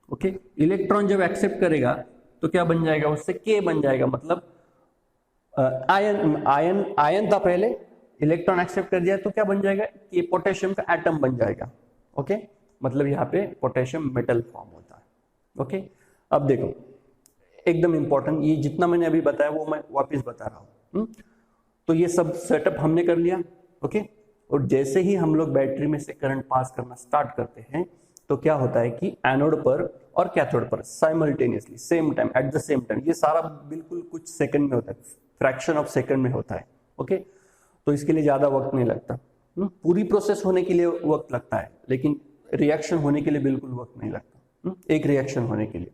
Speaker 1: ओके, इलेक्ट्रॉन जब एक्सेप्ट करेगा तो क्या बन जाएगा, उससे K बन जाएगा, मतलब आयन था पहले, इलेक्ट्रॉन एक्सेप्ट कर दिया तो क्या बन जाएगा, K, पोटेशियम का एटम बन जाएगा। ओके, मतलब यहाँ पे पोटेशियम मेटल फॉर्म होता है। ओके, अब देखो एकदम इंपॉर्टेंट, ये जितना मैंने अभी बताया वो मैं वापस बता रहा हूँ। तो ये सब सेटअप हमने कर लिया। ओके, और जैसे ही हम लोग बैटरी में से करंट पास करना स्टार्ट करते हैं तो क्या होता है कि एनोड पर और कैथोड पर simultaneously same time, at the same time, ये सारा बिल्कुल कुछ सेकंड में होता है, फ्रैक्शन ऑफ सेकंड में होता है। ओके, तो इसके लिए ज्यादा वक्त नहीं लगता। पूरी प्रोसेस होने के लिए वक्त लगता है, लेकिन रिएक्शन होने के लिए बिल्कुल वक्त नहीं लगता, एक रिएक्शन होने के लिए।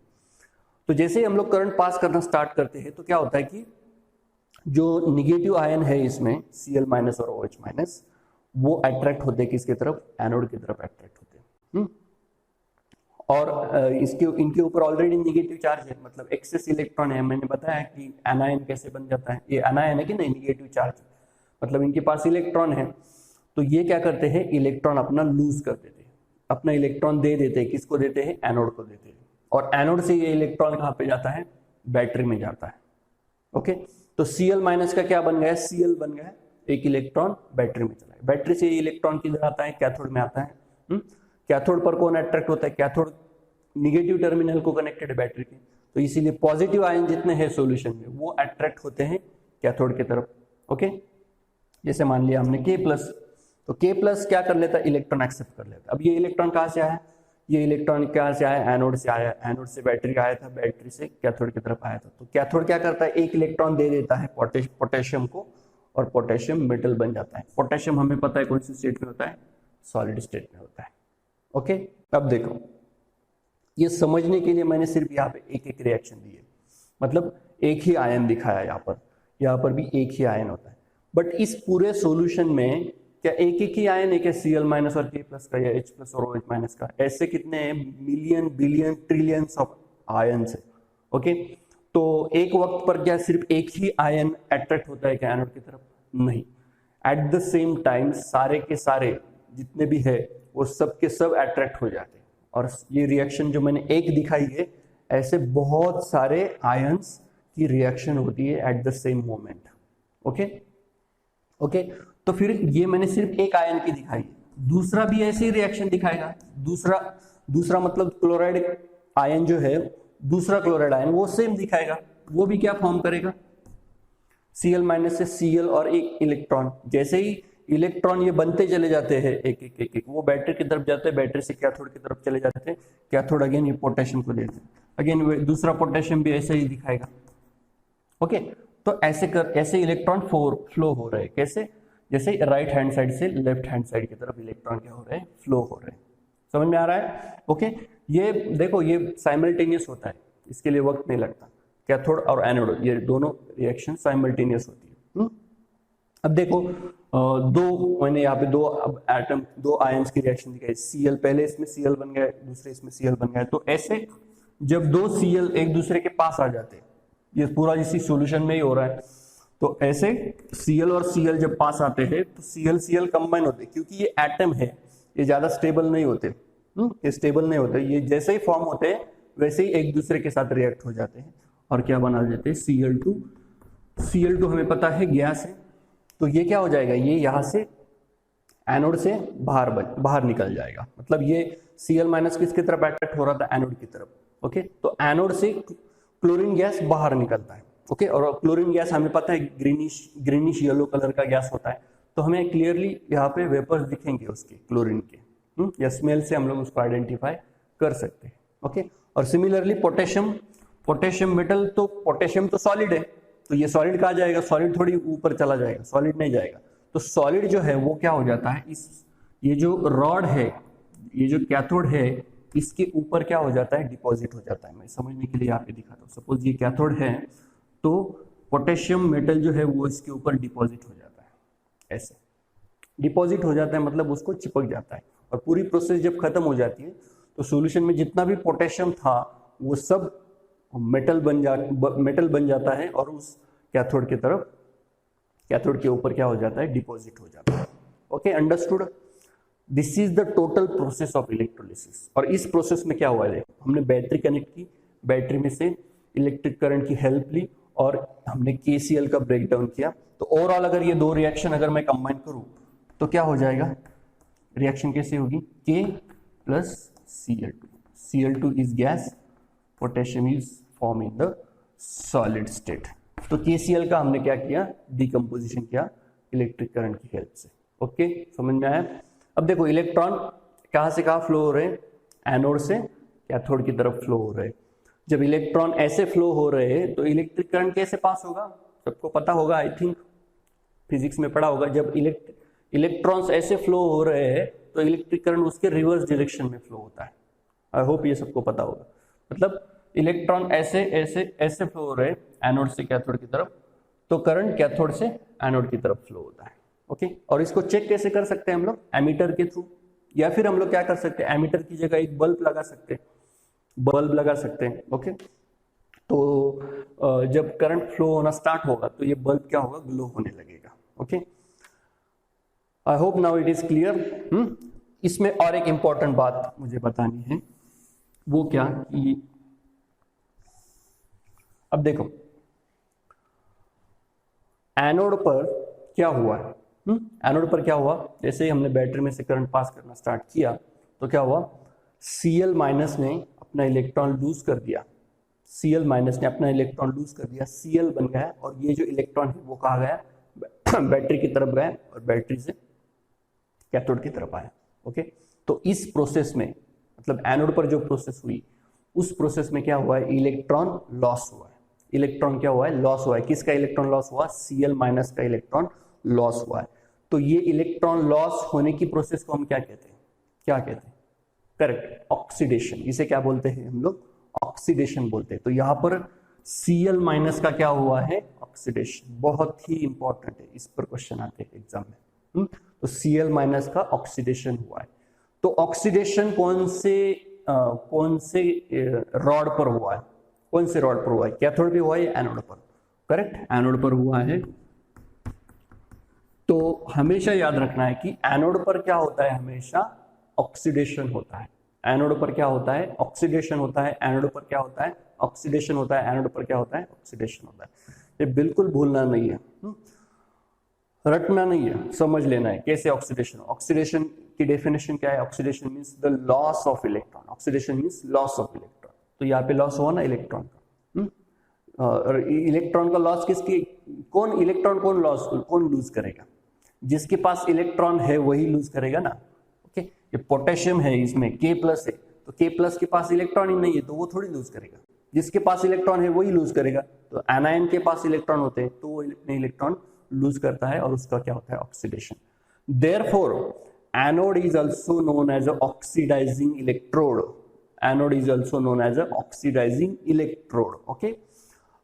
Speaker 1: तो जैसे ही हम लोग करंट पास करना स्टार्ट करते हैं तो क्या होता है कि जो निगेटिव आयन है इसमें Cl माइनस और OH माइनस, वो अट्रैक्ट होते हैं किसकी तरफ, एनोड की तरफ अट्रैक्ट होते हैं। और इनके ऊपर ऑलरेडी निगेटिव चार्ज है, मतलब एक्सेस इलेक्ट्रॉन है। मैंने बताया कि एनायन कैसे बन जाता है, ये एनायन है कि नहीं, निगेटिव चार्ज, मतलब इनके पास इलेक्ट्रॉन है। तो ये क्या करते हैं, इलेक्ट्रॉन अपना लूज कर देते हैं, अपना इलेक्ट्रॉन दे देते हैं, किसको देते हैं, एनोड को देते हैं। और एनोड से ये इलेक्ट्रॉन कहाँ पे जाता है, बैटरी में जाता है। ओके, तो Cl माइनस का क्या बन गया, Cl बन गया, एक इलेक्ट्रॉन बैटरी में चला है। बैटरी से ये इलेक्ट्रॉन किधर आता है, कैथोड में आता है। कैथोड पर कौन अट्रैक्ट होता है, कैथोड निगेटिव टर्मिनल को कनेक्टेड है बैटरी के, तो इसीलिए पॉजिटिव आयन जितने हैं सॉल्यूशन में वो अट्रैक्ट होते हैं कैथोड की तरफ। ओके, जैसे मान लिया हमने K+, तो K+ क्या कर लेता है, इलेक्ट्रॉन एक्सेप्ट कर लेता है। अब ये इलेक्ट्रॉन कहाँ से आया, ये इलेक्ट्रॉन कहाँ से आया, एनोड से आया, एनोड से बैटरी आया था, बैटरी से कैथोड की तरफ आया था। तो कैथोड क्या करता है, एक इलेक्ट्रॉन दे देता है पोटेशियम को, और पोटेशियम मेटल बन जाता है। पोटेशियम हमें पता है कौन सी स्टेट में होता है, सॉलिड स्टेट में होता है। ओके, अब देखो ये समझने के लिए मैंने सिर्फ यहाँ पे एक एक रिएक्शन दिए, मतलब एक ही आयन दिखाया, यहाँ पर भी एक ही आयन होता है। बट इस पूरे सॉल्यूशन में क्या एक ही आयन है क्या, Cl माइनस और K+ का, या H+ और OH माइनस का? ऐसे कितने million, billion, trillions of ions है। ओके, तो एक वक्त पर क्या सिर्फ एक ही आयन अट्रैक्ट होता है क्या एनोड की तरफ? नहीं, एट द सेम टाइम सारे के सारे जितने भी है वो सब के सब अट्रैक्ट हो जाते हैं। और ये रिएक्शन जो मैंने एक दिखाई है, ऐसे बहुत सारे आयंस की रिएक्शन होती है at the same moment. Okay, तो फिर ये मैंने सिर्फ एक आयन की दिखाई, दूसरा भी ऐसे ही रिएक्शन दिखाएगा। दूसरा मतलब क्लोराइड आयन जो है, दूसरा क्लोराइड आयन वो सेम दिखाएगा। वो भी क्या फॉर्म करेगा, Cl माइनस से Cl और एक इलेक्ट्रॉन। जैसे ही इलेक्ट्रॉन ये बनते चले जाते हैं एक एक एक एक, वो बैटरी की तरफ जाते हैं, बैटरी से कैथोड की तरफ चले जाते हैं, कैथोड अगेन ये पोटेशियम को देते हैं, अगेन दूसरा पोटेशियम भी ऐसे ही दिखाएगा। ओके, तो ऐसे इलेक्ट्रॉन फ्लो हो रहे हैं, कैसे? जैसे राइट हैंड साइड से लेफ्ट हैंड साइड की तरफ इलेक्ट्रॉन क्या हो रहे हैं, फ्लो हो रहे हैं। समझ में आ रहा है? ओके, ये देखो ये साइमल्टेनियस होता है, इसके लिए वक्त नहीं लगता। कैथोड और एनोड ये दोनों रिएक्शन साइमल्टेनियस होती है। अब देखो मैंने यहाँ पे दो आयंस की रिएक्शन दिखाई, Cl पहले इसमें Cl बन गया, दूसरे इसमें Cl बन गया। तो ऐसे जब दो Cl एक दूसरे के पास आ जाते हैं, ये पूरा इसी सॉल्यूशन में ही हो रहा है, तो ऐसे Cl और Cl जब पास आते हैं तो Cl कंबाइन होते हैं, क्योंकि ये एटम है, ये ज्यादा स्टेबल नहीं होते। ये स्टेबल नहीं होते, ये जैसे ही फॉर्म होते हैं वैसे ही एक दूसरे के साथ रिएक्ट हो जाते हैं और क्या बना देते हैं, Cl2 हमें पता है गैस है, तो ये क्या हो जाएगा, ये यहां से एनोड से बाहर निकल जाएगा। मतलब ये Cl- किसकी तरफ अट्रैक्ट हो रहा था, एनोड की तरफ। ओके, तो एनोड से क्लोरीन गैस बाहर निकलता है। ओके, और क्लोरीन गैस हमें पता है ग्रीनिश येलो कलर का गैस होता है, तो हमें क्लियरली यहाँ पे वेपर्स दिखेंगे उसके क्लोरीन के, या स्मेल से हम लोग उसको आइडेंटिफाई कर सकते हैं। ओके, और सिमिलरली पोटेशियम मेटल, तो पोटेशियम तो सॉलिड है, तो ये सॉलिड कहा जाएगा, सॉलिड थोड़ी ऊपर चला जाएगा, सॉलिड नहीं जाएगा। तो सॉलिड जो है वो क्या हो जाता है, ये जो रॉड है, ये जो कैथोड है, इसके ऊपर क्या हो जाता है, डिपॉजिट हो जाता है। मैं समझने के लिए यहाँ पे दिखाता हूँ। सपोज ये कैथोड है, तो पोटेशियम मेटल जो है वो इसके ऊपर डिपॉजिट हो जाता है, ऐसे डिपॉजिट हो जाता है, मतलब उसको चिपक जाता है। और पूरी प्रोसेस जब खत्म हो जाती है तो सॉल्यूशन में जितना भी पोटेशियम था वो सब मेटल बन जाता है और उस कैथोड के ऊपर क्या हो जाता है, डिपॉजिट हो जाता है। Okay, understood? This is the total process of electrolysis. और इस प्रोसेस में क्या हुआ है, देखो हमने बैटरी कनेक्ट की, बैटरी में से इलेक्ट्रिक करंट की हेल्प ली और हमने KCl का ब्रेक डाउन किया। तो ओवरऑल अगर ये दो रिएक्शन अगर मैं कंबाइन करूं तो क्या हो जाएगा, रिएक्शन कैसे होगी, K plus Cl2 is gas, potassium is form in the solid state. तो KCl का हमने क्या किया, डिकम्पोजिशन किया इलेक्ट्रिक करंट की हेल्प से। ओके, समझ में आया? अब देखो इलेक्ट्रॉन कहां से कहां फ्लो हो रहे हैं, एनोड से कैथोड की तरफ फ्लो हो रहे हैं। जब इलेक्ट्रॉन ऐसे फ्लो हो रहे हैं तो इलेक्ट्रिक करंट कैसे पास होगा, सबको पता होगा, आई थिंक फिजिक्स में पढ़ा होगा। जब इलेक्ट्रॉन्स ऐसे फ्लो हो रहे हैं तो इलेक्ट्रिक करंट उसके रिवर्स डायरेक्शन में फ्लो होता है। आई होप ये सबको पता होगा। मतलब इलेक्ट्रॉन ऐसे ऐसे ऐसे फ्लो हो रहे हैं एनोड से कैथोड की तरफ, तो करंट कैथोड से एनोड की तरफ फ्लो होता है। ओके, और इसको चेक कैसे कर सकते हैं हम लोग, एमीटर के थ्रू, या फिर हम लोग क्या कर सकते हैं, एमीटर की जगह एक बल्ब लगा सकते हैं। ओके, तो जब करंट फ्लो होना स्टार्ट होगा तो ये बल्ब क्या होगा, ग्लो होने लगेगा। Okay, I hope now it is clear. इसमें और एक इंपॉर्टेंट बात मुझे बतानी है, वो क्या कि अब देखो एनोड पर क्या हुआ है, एनोड पर क्या हुआ, जैसे ही हमने बैटरी में से करंट पास करना स्टार्ट किया तो क्या हुआ, Cl- ने अपना इलेक्ट्रॉन लूज कर दिया, Cl- ने अपना इलेक्ट्रॉन लूज कर दिया, Cl बन गया और ये जो इलेक्ट्रॉन है वो कहाँ गया, बैटरी की तरफ गया और बैटरी से कैथोड की तरफ आया। ओके, तो इस प्रोसेस में मतलब एनोड पर जो प्रोसेस हुई उस प्रोसेस में क्या हुआ है, इलेक्ट्रॉन लॉस हुआ है। इलेक्ट्रॉन क्या हुआ है, लॉस हुआ है। किसका इलेक्ट्रॉन लॉस हुआ, Cl- का इलेक्ट्रॉन लॉस हुआ है। तो ये इलेक्ट्रॉन लॉस होने की प्रोसेस को हम क्या कहते हैं, करेक्ट, ऑक्सीडेशन। इसे क्या बोलते हैं हम लोग, ऑक्सीडेशन बोलते हैं। तो यहां पर Cl- का क्या हुआ है, ऑक्सीडेशन। बहुत ही इंपॉर्टेंट है, इस पर क्वेश्चन आते हैं एग्जाम में। तो Cl- का ऑक्सीडेशन हुआ है। तो ऑक्सीडेशन कौन से रॉड पर हुआ है, कैथोड पे हुआ है या एनोड पर, करेक्ट, एनोड पर हुआ है। तो हमेशा याद रखना है कि एनोड पर क्या होता है, हमेशा ऑक्सीडेशन होता है। एनोड पर क्या होता है, ऑक्सीडेशन होता है। एनोड पर क्या होता है, ऑक्सीडेशन होता है। एनोड पर क्या होता है, ऑक्सीडेशन होता है। ये बिल्कुल भूलना नहीं है, रटना नहीं है, समझ लेना है कैसे ऑक्सीडेशन। ऑक्सीडेशन की डेफिनेशन क्या है, oxidation means the loss of electron. Oxidation means loss of electron. तो यहाँ पे लॉस हुआ ना इलेक्ट्रॉन का, और इलेक्ट्रॉन का लॉस किसकी, कौन लूज करेगा, जिसके पास इलेक्ट्रॉन है वही लूज करेगा ना। ओके, ये पोटेशियम है, इसमें K प्लस है, तो K प्लस के पास इलेक्ट्रॉन ही नहीं है तो वो थोड़ी लूज करेगा। जिसके पास इलेक्ट्रॉन है वही लूज करेगा। तो एनायन के पास इलेक्ट्रॉन होते हैं तो वो इलेक्ट्रॉन लूज करता है और उसका क्या होता है, oxidation. Therefore anode is also known as a oxidising electrode. Anode is also known as a oxidising electrode. Okay,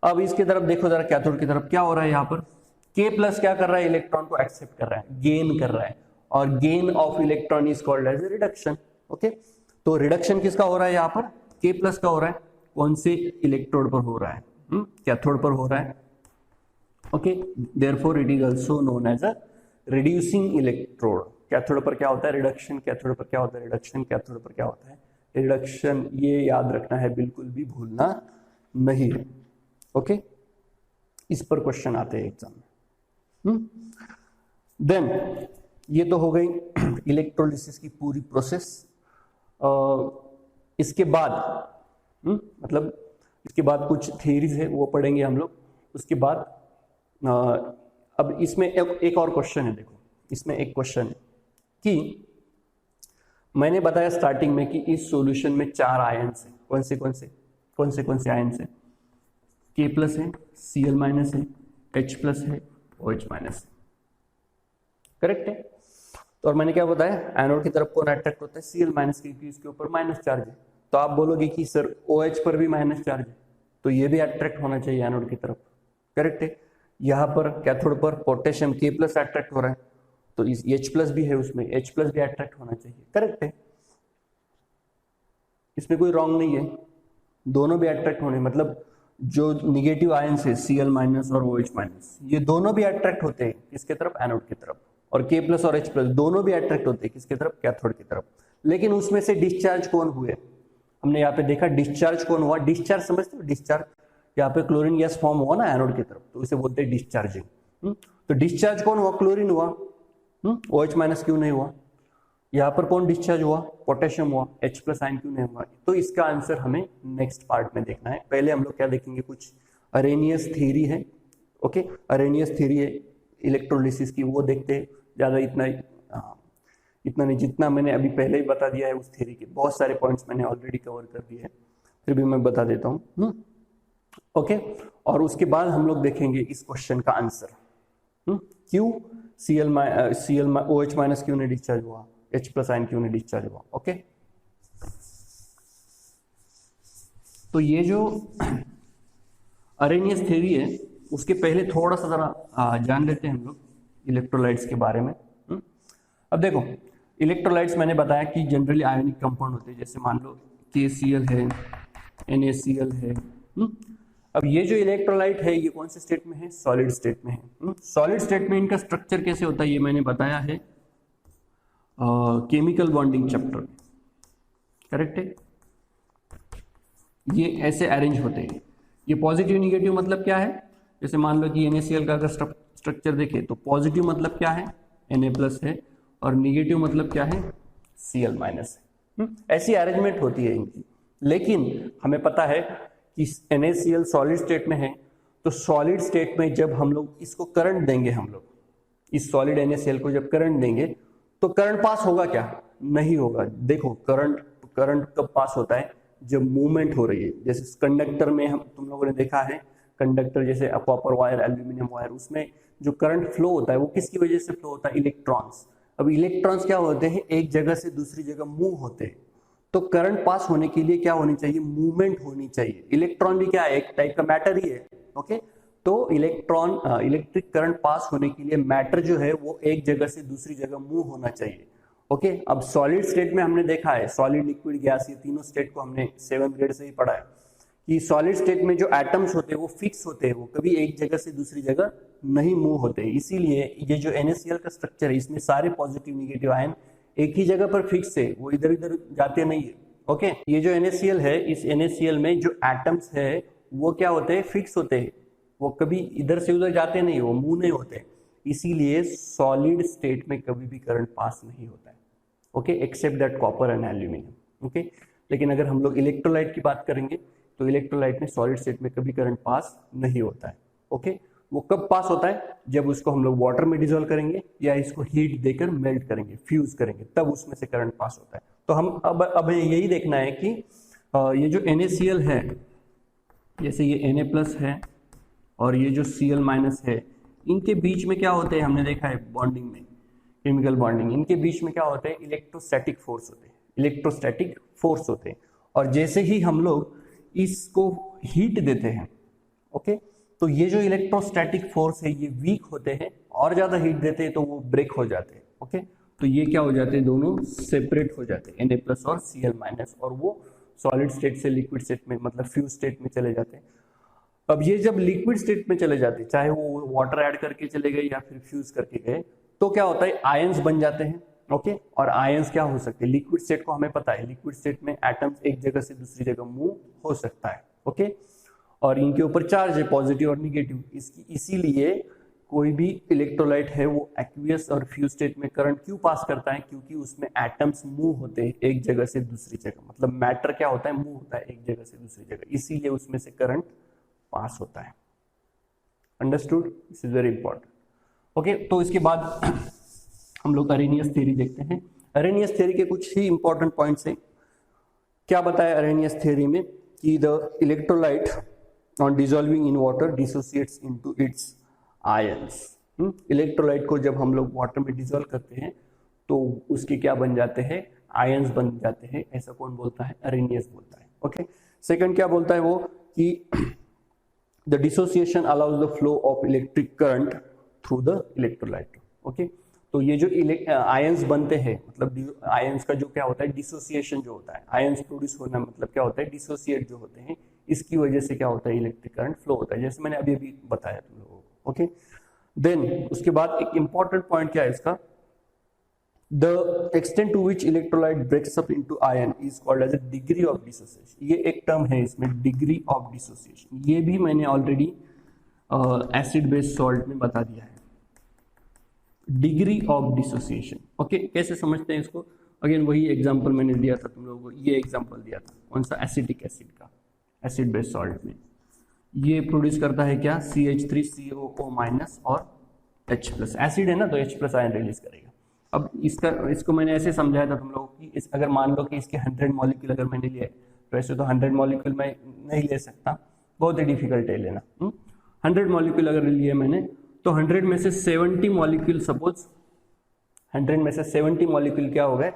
Speaker 1: अब इसकी तरफ देखो जरा, कैथोड की तरफ क्या हो रहा है, यहाँ पर K प्लस क्या कर रहा है, इलेक्ट्रॉन को एक्सेप्ट कर रहा है, गेन कर रहा है, और gain of electron is called as reduction. Okay, तो रिडक्शन किसका हो रहा है, यहाँ पर K प्लस का हो रहा है, कौन से इलेक्ट्रोड पर हो रहा है, कैथोड पर हो रहा है। Okay, therefore it is also known as a reducing electrode. Cathode पर क्या होता है, रिडक्शन, कैथोड पर क्या होता है, रिडक्शन, कैथोड पर क्या होता है, रिडक्शन। ये याद रखना है, बिल्कुल भी भूलना नहीं है। ओके, इस पर क्वेश्चन आते हैं एग्जाम में। देन ये तो हो गई इलेक्ट्रोलिसिस की पूरी प्रोसेस। इसके बाद मतलब इसके बाद कुछ थियरीज है वो पढ़ेंगे हम लोग। उसके बाद अब इसमें एक और क्वेश्चन है। देखो, इसमें एक क्वेश्चन है कि मैंने बताया स्टार्टिंग में कि इस सॉल्यूशन में 4 आयन्स हैं। कौन से आयन्स हैं, K प्लस है, Cl माइनस है, H प्लस है, OH माइनस है। करेक्ट है। तो और मैंने क्या बताया, एनोड की तरफ कौन अट्रैक्ट होता है, Cl माइनस, क्योंकि इसके ऊपर माइनस चार्ज है। तो आप बोलोगे कि सर OH पर भी माइनस चार्ज है, तो ये भी अट्रैक्ट होना चाहिए एनोड की तरफ। करेक्ट है। यहाँ पर कैथोड पर पोटेशियम K प्लस अट्रैक्ट हो रहा है, तो इस H प्लस भी है, उसमें H प्लस भी अट्रैक्ट होना चाहिए। करेक्ट है, इसमें कोई रॉन्ग नहीं है, दोनों भी अट्रैक्ट होने, मतलब जो निगेटिव आयंस है Cl माइनस और OH माइनस, ये दोनों भी अट्रैक्ट होते हैं किसके तरफ, एनोड की तरफ। और K प्लस और H प्लस दोनों भी अट्रैक्ट होते हैं किसके तरफ, कैथोड की तरफ। लेकिन उसमें से डिस्चार्ज कौन हुए, हमने यहाँ पे देखा डिस्चार्ज कौन हुआ। डिस्चार्ज समझते हो, डिस्चार्ज, यहाँ पे क्लोरीन गैस फॉर्म हुआ ना एनोड की तरफ, तो इसे बोलते हैं डिस्चार्जिंग। तो डिस्चार्ज कौन हुआ, क्लोरीन हुआ। OH माइनस क्यों नहीं हुआ। यहाँ पर कौन डिस्चार्ज हुआ, पोटेशियम हुआ। H प्लस आयन क्यों नहीं हुआ। तो इसका आंसर हमें नेक्स्ट पार्ट में देखना है। पहले हम लोग क्या देखेंगे, कुछ अरेनियस थ्योरी है। ओके, अरेनियस थ्योरी है इलेक्ट्रोलिसिस की, वो देखते हैं। ज्यादा इतना नहीं, जितना मैंने अभी पहले ही बता दिया है उस थ्योरी के बहुत सारे पॉइंट्स मैंने ऑलरेडी कवर कर दिए हैं, फिर भी मैं बता देता हूँ। ओके, और उसके बाद हम लोग देखेंगे इस क्वेश्चन का आंसर। क्यों OH माइनस क्यों नहीं डिस्चार्ज हुआ, H प्लस आयन क्यों नहीं डिस्चार्ज हुआ। ओके, तो ये जो अरेनियस थ्योरी है उसके पहले थोड़ा सा जरा जान लेते हैं हम लोग इलेक्ट्रोलाइट्स के बारे में। अब देखो, इलेक्ट्रोलाइट्स मैंने बताया कि जनरली आयोनिक कंपाउंड होते हैं, जैसे मान लो KCl है, NaCl है। अब ये जो इलेक्ट्रोलाइट है ये कौन से स्टेट में है, सॉलिड स्टेट में है। सॉलिड स्टेट में इनका स्ट्रक्चर कैसे होता है ये मैंने बताया है केमिकल बॉन्डिंग चैप्टर में। करेक्ट है, ये ऐसे अरेंज होते हैं। ये पॉजिटिव निगेटिव मतलब क्या है, जैसे मान लो कि NaCl का अगर स्ट्रक्चर देखे तो पॉजिटिव मतलब क्या है, Na प्लस है, और निगेटिव मतलब क्या है, Cl माइनस है। ऐसी अरेंजमेंट होती है इनकी। लेकिन हमें पता है कि NaCl सॉलिड स्टेट में है, तो सॉलिड स्टेट में जब हम लोग इसको करंट देंगे, हम लोग इस सॉलिड NaCl को जब करंट देंगे तो करंट पास होगा क्या, नहीं होगा। देखो करंट कब पास होता है, जब मूवमेंट हो रही है। जैसे कंडक्टर में हम तुम लोगों ने देखा है, कंडक्टर जैसे कॉपर वायर, एल्यूमिनियम वायर, उसमें जो करंट फ्लो होता है वो किसकी वजह से फ्लो होता है, इलेक्ट्रॉन्स। अब इलेक्ट्रॉन्स क्या होते हैं, एक जगह से दूसरी जगह मूव होते हैं। तो करंट पास होने के लिए क्या होनी चाहिए, मूवमेंट होनी चाहिए। इलेक्ट्रॉन भी क्या है, एक टाइप का मैटर ही है। ओके, तो इलेक्ट्रिक करंट पास होने के लिए मैटर जो है वो एक जगह से दूसरी जगह मूव होना चाहिए। ओके, अब सॉलिड स्टेट में हमने देखा है, सॉलिड, लिक्विड, गैस, ये तीनों स्टेट को हमने 7th ग्रेड से ही पढ़ा है कि सॉलिड स्टेट में जो एटम्स होते हैं वो फिक्स होते हैं, वो कभी एक जगह से दूसरी जगह नहीं मूव होते। इसीलिए ये जो NaCl का स्ट्रक्चर है इसमें सारे पॉजिटिव निगेटिव आयन एक ही जगह पर फिक्स है, वो इधर इधर जाते नहीं है। ओके, ये जो NaCl है, इस NaCl में जो एटम्स है वो क्या होते हैं, फिक्स होते हैं, वो कभी इधर से उधर जाते नहीं, वो मूव नहीं होते। इसीलिए सॉलिड स्टेट में कभी भी करंट पास नहीं होता है। Okay, except that copper and aluminium. Okay, लेकिन अगर हम लोग इलेक्ट्रोलाइट की बात करेंगे तो इलेक्ट्रोलाइट में सॉलिड स्टेट में कभी करंट पास नहीं होता है। ओके, वो कब पास होता है, जब उसको हम लोग वाटर में डिजोल्व करेंगे या इसको हीट देकर मेल्ट करेंगे, फ्यूज करेंगे, तब उसमें से करंट पास होता है। तो हम अब यही देखना है कि ये जो NaCl है, जैसे ये Na+ है और ये जो Cl- है, इनके बीच में क्या होते हैं, हमने देखा है बॉन्डिंग में, केमिकल बॉन्डिंग, इनके बीच में क्या होते हैं, इलेक्ट्रोस्टैटिक फोर्स होते हैं, इलेक्ट्रोस्टैटिक फोर्स होते हैं। और जैसे ही हम लोग इसको हीट देते हैं, ओके, तो ये जो इलेक्ट्रोस्टैटिक फोर्स है ये वीक होते हैं, और ज्यादा हीट देते हैं तो वो ब्रेक हो जाते हैं। ओके, तो ये क्या हो जाते हैं, दोनों सेपरेट हो जाते हैं, Na+ और Cl-, और वो सॉलिड स्टेट से लिक्विड स्टेट में, मतलब फ्यूज स्टेट में चले जाते हैं। अब ये जब लिक्विड स्टेट में चले जाते हैं, चाहे वो वाटर ऐड करके चले गए या फिर फ्यूज करके गए, तो क्या होता है, आयंस बन जाते हैं। ओके, और आयंस क्या हो सकते हैं, लिक्विड स्टेट को हमें पता है, लिक्विड स्टेट में एटम्स एक जगह से दूसरी जगह मूव हो सकता है। ओके, और इनके ऊपर चार्ज है, पॉजिटिव और निगेटिव, इसीलिए कोई भी इलेक्ट्रोलाइट है वो एक्वियस और फ्यूज स्टेट में करंट क्यों पास करता है, क्योंकि उसमें एटम्स मूव होते हैं एक जगह से दूसरी जगह, मतलब मैटर क्या होता है, मूव होता है एक जगह से दूसरी जगह, इसीलिए उसमें से करंट पास होता है। Understood, this is very important. Okay, तो इसके बाद हम लोग अरेनियस थ्योरी देखते हैं। अरेनियस थ्योरी के कुछ ही इंपॉर्टेंट पॉइंट्स हैं। क्या बताया अरेनियस थ्योरी में, कि the electrolyte on dissolving in water dissociates into its ions. Electrolyte को जब हम लोग वाटर में डिसॉल्व करते हैं तो उसके क्या बन जाते हैं, आयंस बन जाते हैं। ऐसा कौन बोलता है, अरेनियस बोलता है। ओके, सेकंड क्या बोलता है वो, कि the dissociation allows the flow of electric current through the electrolyte. Okay, तो ये जो आयंस बनते हैं, मतलब आयंस का जो क्या होता है, डिसोसिएशन जो होता है, आयंस प्रोड्यूस होना मतलब क्या होता है, डिसोसिएट जो होते हैं, इसकी वजह से क्या होता है, इलेक्ट्रिक करंट फ्लो होता है, जैसे मैंने अभी अभी बताया तुम लोगों को। ओके, देन उसके बाद एक इंपॉर्टेंट पॉइंट क्या है इसका, the extent to which electrolyte breaks up into ion is called as a degree of dissociation. ये एक टर्म है इसमें, डिग्री ऑफ डिसोसिएशन, ये भी मैंने ऑलरेडी एसिड बेस्ड सॉल्ट में बता दिया है, डिग्री ऑफ डिसोसिएशन। ओके, कैसे समझते हैं इसको, अगेन वही एग्जांपल मैंने दिया था तुम लोगों को, ये एग्जांपल दिया था, कौन सा, एसिटिक एसिड का, एसिड बेस्ड सॉल्ट में ये प्रोड्यूस करता है क्या, CH3COO- और H+, एसिड है ना, तो H+ आयन रिलीज करेगा। अब इसको मैंने ऐसे समझाया था तुम लोगों की, अगर मान लो कि इसके 100 मॉलिक्यूल अगर मैंने लिए, तो ऐसे तो 100 मॉलिक्यूल मैं नहीं ले सकता, बहुत ही डिफिकल्ट है लेना। 100 मॉलिक्यूल अगर लिए मैंने, तो 100 में से 70 मॉलिक्यूल, सपोज 100 में से 70 मॉलिक्यूल क्या हो गए,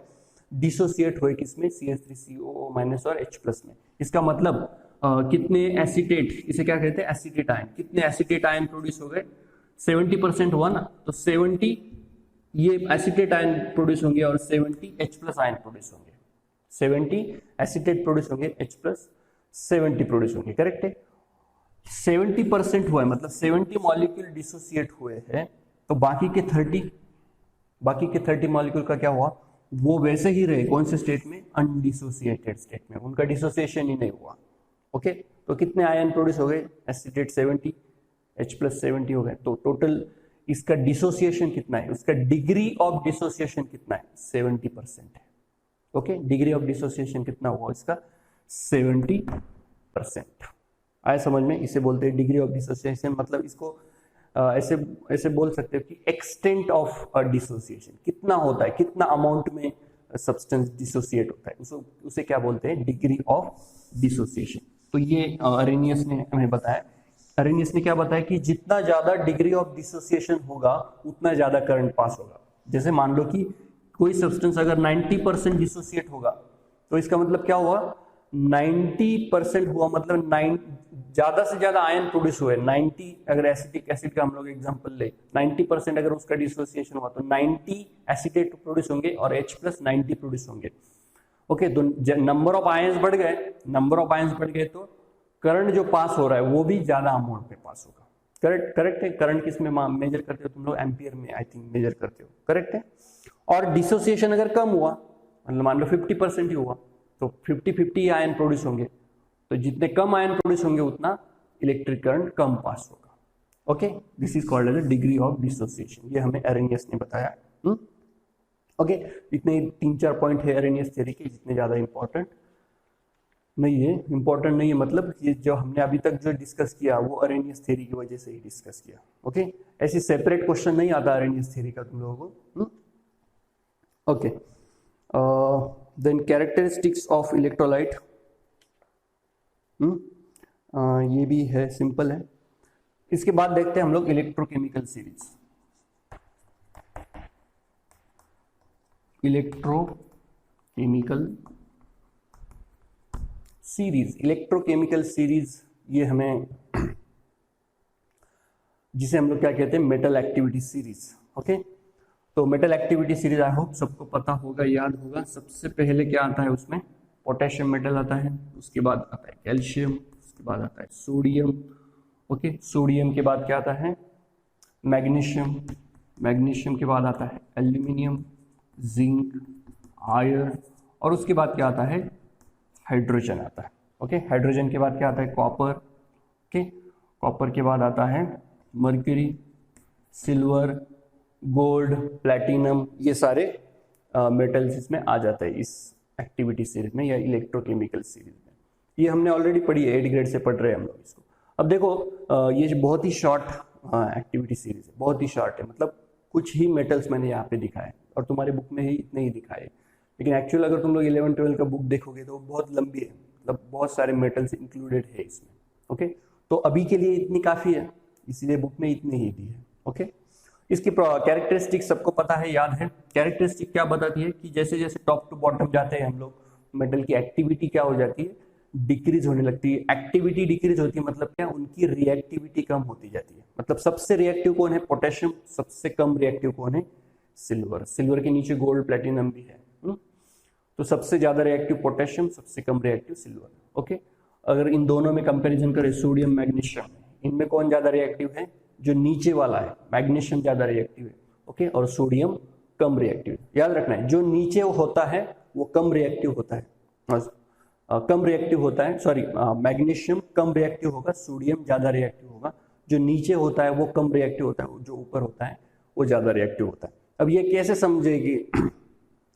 Speaker 1: डिसोसिएट हुए, किसमें, CH3COO- और H+ में। इसका मतलब कितने एसीटेट, इसे क्या कहते हैं, एसीटेट आयन, कितने एसीटेट आयन प्रोड्यूस हो गए, 70% हुआ ना, तो 70 ये एसीटेट आयन प्रोड्यूस होंगे और 70 H+ आयन प्रोड्यूस होंगे, 70 एसीटेट प्रोड्यूस होंगे, H+ 70 प्रोड्यूस होंगे, करेक्ट है। 70% हुआ है, मतलब 70 मॉलिक्यूल डिसोसिएट हुए हैं, तो बाकी के 30 मॉलिक्यूल का क्या हुआ, वो वैसे ही रहे, कौन से स्टेट में, अनडिसोसिएटेड स्टेट में, उनका डिसोसिएशन ही नहीं हुआ। ओके, तो कितने आयन प्रोड्यूस हो गए, एसीटेट 70, H+ 70 हो गए, तो टोटल इसका डिसोसिएशन कितना है, उसका डिग्री ऑफ डिसोसिएशन कितना है, 70% है। ओके, डिग्री ऑफ डिसोसिएशन कितना हुआ इसका, 70%। आए समझ में, इसे बोलते हैं डिग्री ऑफ डिसोसिएशन, मतलब इसको ऐसे ऐसे बोल सकते हो कि एक्सटेंट ऑफ डिसोसिएशन कितना होता है, कितना अमाउंट में सब्सटेंस डिसोसिएट होता है, उसे क्या बोलते हैं, डिग्री ऑफ डिसोसिएशन। तो ये अरेनियस ने हमें बताया। अरेनियस ने क्या बताया कि जितना ज्यादा डिग्री ऑफ डिसोसिएशन होगा उतना ज्यादा करंट पास होगा। जैसे मान लो कि कोई सब्सटेंस अगर 90% डिसोसिएट होगा, तो इसका मतलब क्या हुआ, 90% हुआ, मतलब ज्यादा से ज्यादा आयन प्रोड्यूस हुए। 90 अगर एसिटिक एसिड का हम लोग एग्जांपल ले, 90% अगर उसका डिसोसिएशन हुआ तो 90 एसिटेट प्रोड्यूस होंगे और H+ 90 प्रोड्यूस होंगे। ओके, तो नंबर ऑफ आयंस बढ़ गए, नंबर ऑफ आयंस बढ़ गए तो करंट जो पास हो रहा है वो भी ज्यादा अमाउंट में पास होगा। करेक्ट है। करंट किस में मेजर करते हो तुम लोग, एम्पियर में आई थिंक मेजर करते हो, करेक्ट है। और डिसोसिएशन अगर कम हुआ, मतलब मान लो 50% ही हुआ, तो 50-50 आयन प्रोड्यूस होंगे, तो जितने कम आयन प्रोड्यूस होंगे उतना इलेक्ट्रिक करंट कम पास होगा। Okay, this is called as degree of dissociation, ये हमें अरेनियस ने बताया। ओके, इतने 3-4 पॉइंट है अरेनियस थ्योरी के, जितने ज्यादा इंपॉर्टेंट। नहीं है, इंपॉर्टेंट नहीं है, मतलब ये जो हमने अभी तक जो डिस्कस किया वो अरेनियस थ्योरी की वजह से ही डिस्कस किया। ओके, ऐसी सेपरेट क्वेश्चन नहीं आता अरेनियस थ्योरी का तुम लोगों को। Okay, then characteristics of electrolyte, ये भी है, सिंपल है। इसके बाद देखते हैं हम लोग इलेक्ट्रोकेमिकल सीरीज। इलेक्ट्रोकेमिकल सीरीज ये हमें, जिसे हम लोग क्या कहते हैं, मेटल एक्टिविटी सीरीज। ओके, तो metal activity series I hope सबको पता होगा, याद होगा। सबसे पहले क्या आता है उसमें, पोटेशियम मेटल आता है, उसके बाद आता है कैल्शियम, उसके बाद आता है सोडियम। ओके, सोडियम के बाद क्या आता है, मैग्नीशियम, मैग्नीशियम के बाद आता है एल्यूमिनियम, जिंक, आयरन, और उसके बाद क्या आता है, हाइड्रोजन आता है। ओके, हाइड्रोजन के बाद क्या आता है, कॉपर। ओके, कॉपर के बाद आता है मर्क्यूरी, सिल्वर, गोल्ड, प्लैटिनम, ये सारे मेटल्स इसमें आ जाते हैं इस एक्टिविटी सीरीज में या इलेक्ट्रोकेमिकल सीरीज में। ये हमने ऑलरेडी पढ़ी है, 8 ग्रेड से पढ़ रहे हैं हम लोग इसको। अब देखो, ये बहुत ही शॉर्ट एक्टिविटी सीरीज है, बहुत ही शॉर्ट है, मतलब कुछ ही मेटल्स मैंने यहाँ पे दिखाए और तुम्हारे बुक में ही इतने ही दिखाए, लेकिन एक्चुअल अगर तुम लोग 11-12 का बुक देखोगे तो बहुत लंबी है, मतलब बहुत सारे मेटल्स इंक्लूडेड है इसमें। ओके, तो अभी के लिए इतनी काफ़ी है, इसीलिए बुक में इतनी ही दी है। ओके, इसकी कैरेक्टरिस्टिक सबको पता है, याद है। कैरेक्टरिस्टिक क्या बताती है कि जैसे जैसे टॉप टू बॉटम जाते हैं हम लोग, मेटल की एक्टिविटी क्या हो जाती है, डिक्रीज होने लगती है। एक्टिविटी डिक्रीज होती है मतलब क्या, उनकी रिएक्टिविटी कम होती जाती है। मतलब सबसे रिएक्टिव कौन है, पोटेशियम, सबसे कम रिएक्टिव कौन है, सिल्वर। सिल्वर के नीचे गोल्ड, प्लेटिनम भी है। तो सबसे ज्यादा रिएक्टिव पोटेशियम, सबसे कम रिएक्टिव सिल्वर। ओके, अगर इन दोनों में कंपैरिजन करें, सोडियम मैग्नीशियम, इनमें कौन ज्यादा रिएक्टिव है, जो नीचे वाला है, मैग्नीशियम ज्यादा रिएक्टिव है। ओके, और सोडियम कम रिएक्टिव है। याद रखना है, जो नीचे होता है वो कम रिएक्टिव होता है, कम रिएक्टिव होता है, सॉरी, मैग्नीशियम कम रिएक्टिव होगा, सोडियम ज्यादा रिएक्टिव होगा। जो नीचे होता है वो कम रिएक्टिव होता है, जो ऊपर होता है वो ज्यादा रिएक्टिव होता है। अब ये कैसे समझेगी,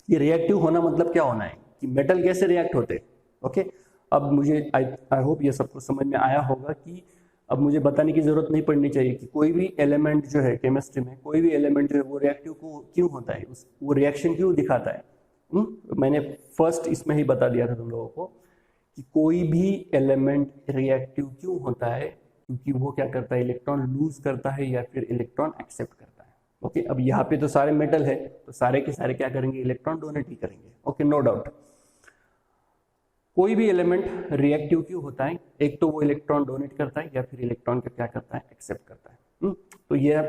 Speaker 1: ये रिएक्टिव होना मतलब क्या होना है कि मेटल कैसे रिएक्ट होते हैं। ओके, अब मुझे आई होप ये सबको समझ में आया होगा कि अब मुझे बताने की जरूरत नहीं पड़नी चाहिए कि कोई भी एलिमेंट जो है केमिस्ट्री में, कोई भी एलिमेंट जो है वो रिएक्टिव क्यों होता है, वो रिएक्शन क्यों दिखाता है। मैंने फर्स्ट इसमें ही बता दिया था तुम लोगों को कि कोई भी एलिमेंट रिएक्टिव क्यों होता है, क्योंकि वो क्या करता है, इलेक्ट्रॉन लूज करता है या फिर इलेक्ट्रॉन एक्सेप्ट करता है। ओके, अब यहाँ पे तो सारे मेटल है, तो सारे के सारे क्या करेंगे, इलेक्ट्रॉन डोनेट ही करेंगे। Okay, no doubt. कोई भी एलिमेंट रिएक्टिव क्यों होता है, एक तो वो इलेक्ट्रॉन डोनेट करता है या फिर इलेक्ट्रॉन का क्या करता है, एक्सेप्ट करता है। तो ये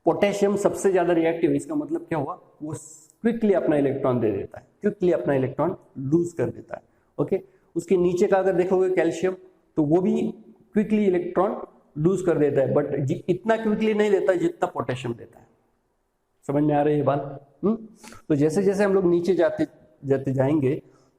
Speaker 1: पोटेशियम सबसे ज्यादा रिएक्टिव है, इसका मतलब क्या हुआ, वो क्विकली अपना इलेक्ट्रॉन दे देता है, क्विकली अपना इलेक्ट्रॉन लूज कर देता है। ओके, उसके नीचे का अगर देखोगे कैल्शियम, तो वो भी क्विकली इलेक्ट्रॉन लूज कर देता है, बट इतना क्विकली नहीं देता जितना पोटेशियम देता है। समझ में आ रही है बात। तो जैसे जैसे हम लोग नीचे जाते जाते जाएंगे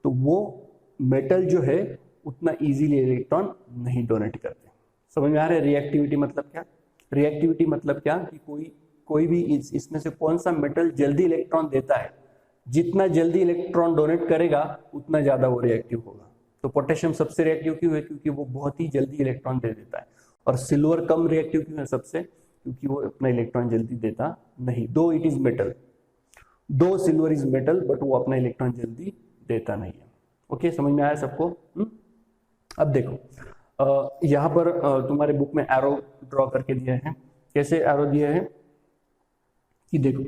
Speaker 1: तो वो मेटल जो है उतना इजीली इलेक्ट्रॉन नहीं डोनेट करते। समझ में आ रहा है रिएक्टिविटी मतलब क्या, रिएक्टिविटी मतलब क्या कि कोई भी इसमें से कौन सा मेटल जल्दी इलेक्ट्रॉन देता है, जितना जल्दी इलेक्ट्रॉन डोनेट करेगा उतना ज्यादा वो रिएक्टिव होगा। तो पोटेशियम सबसे रिएक्टिव क्यों है, क्योंकि वो बहुत ही जल्दी इलेक्ट्रॉन दे देता है। और सिल्वर कम रिएक्टिव क्यों है सबसे, क्योंकि वो अपना इलेक्ट्रॉन जल्दी देता नहीं। दो इट इज मेटल, दो सिल्वर इज मेटल, बट वो अपना इलेक्ट्रॉन जल्दी देता नहीं है। ओके, समझ में आया सबको। अब देखो, यहाँ पर तुम्हारे बुक में एरो ड्रॉ करके दिया है। कैसे एरो दिया है कि देखो,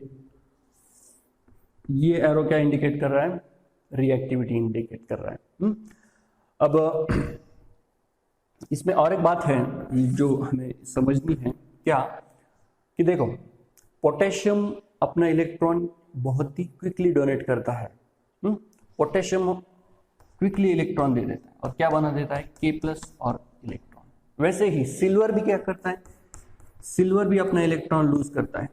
Speaker 1: ये एरो क्या इंडिकेट कर रहा है, रिएक्टिविटी इंडिकेट कर रहा है। अब इसमें और एक बात है जो हमें समझनी है, क्या कि देखो, पोटेशियम अपना इलेक्ट्रॉन बहुत ही क्विकली डोनेट करता है। पोटेशियम क्विकली इलेक्ट्रॉन दे देता है और क्या बना देता है, K+ और इलेक्ट्रॉन। वैसे ही सिल्वर भी क्या करता है, सिल्वर भी अपना इलेक्ट्रॉन लूज करता है,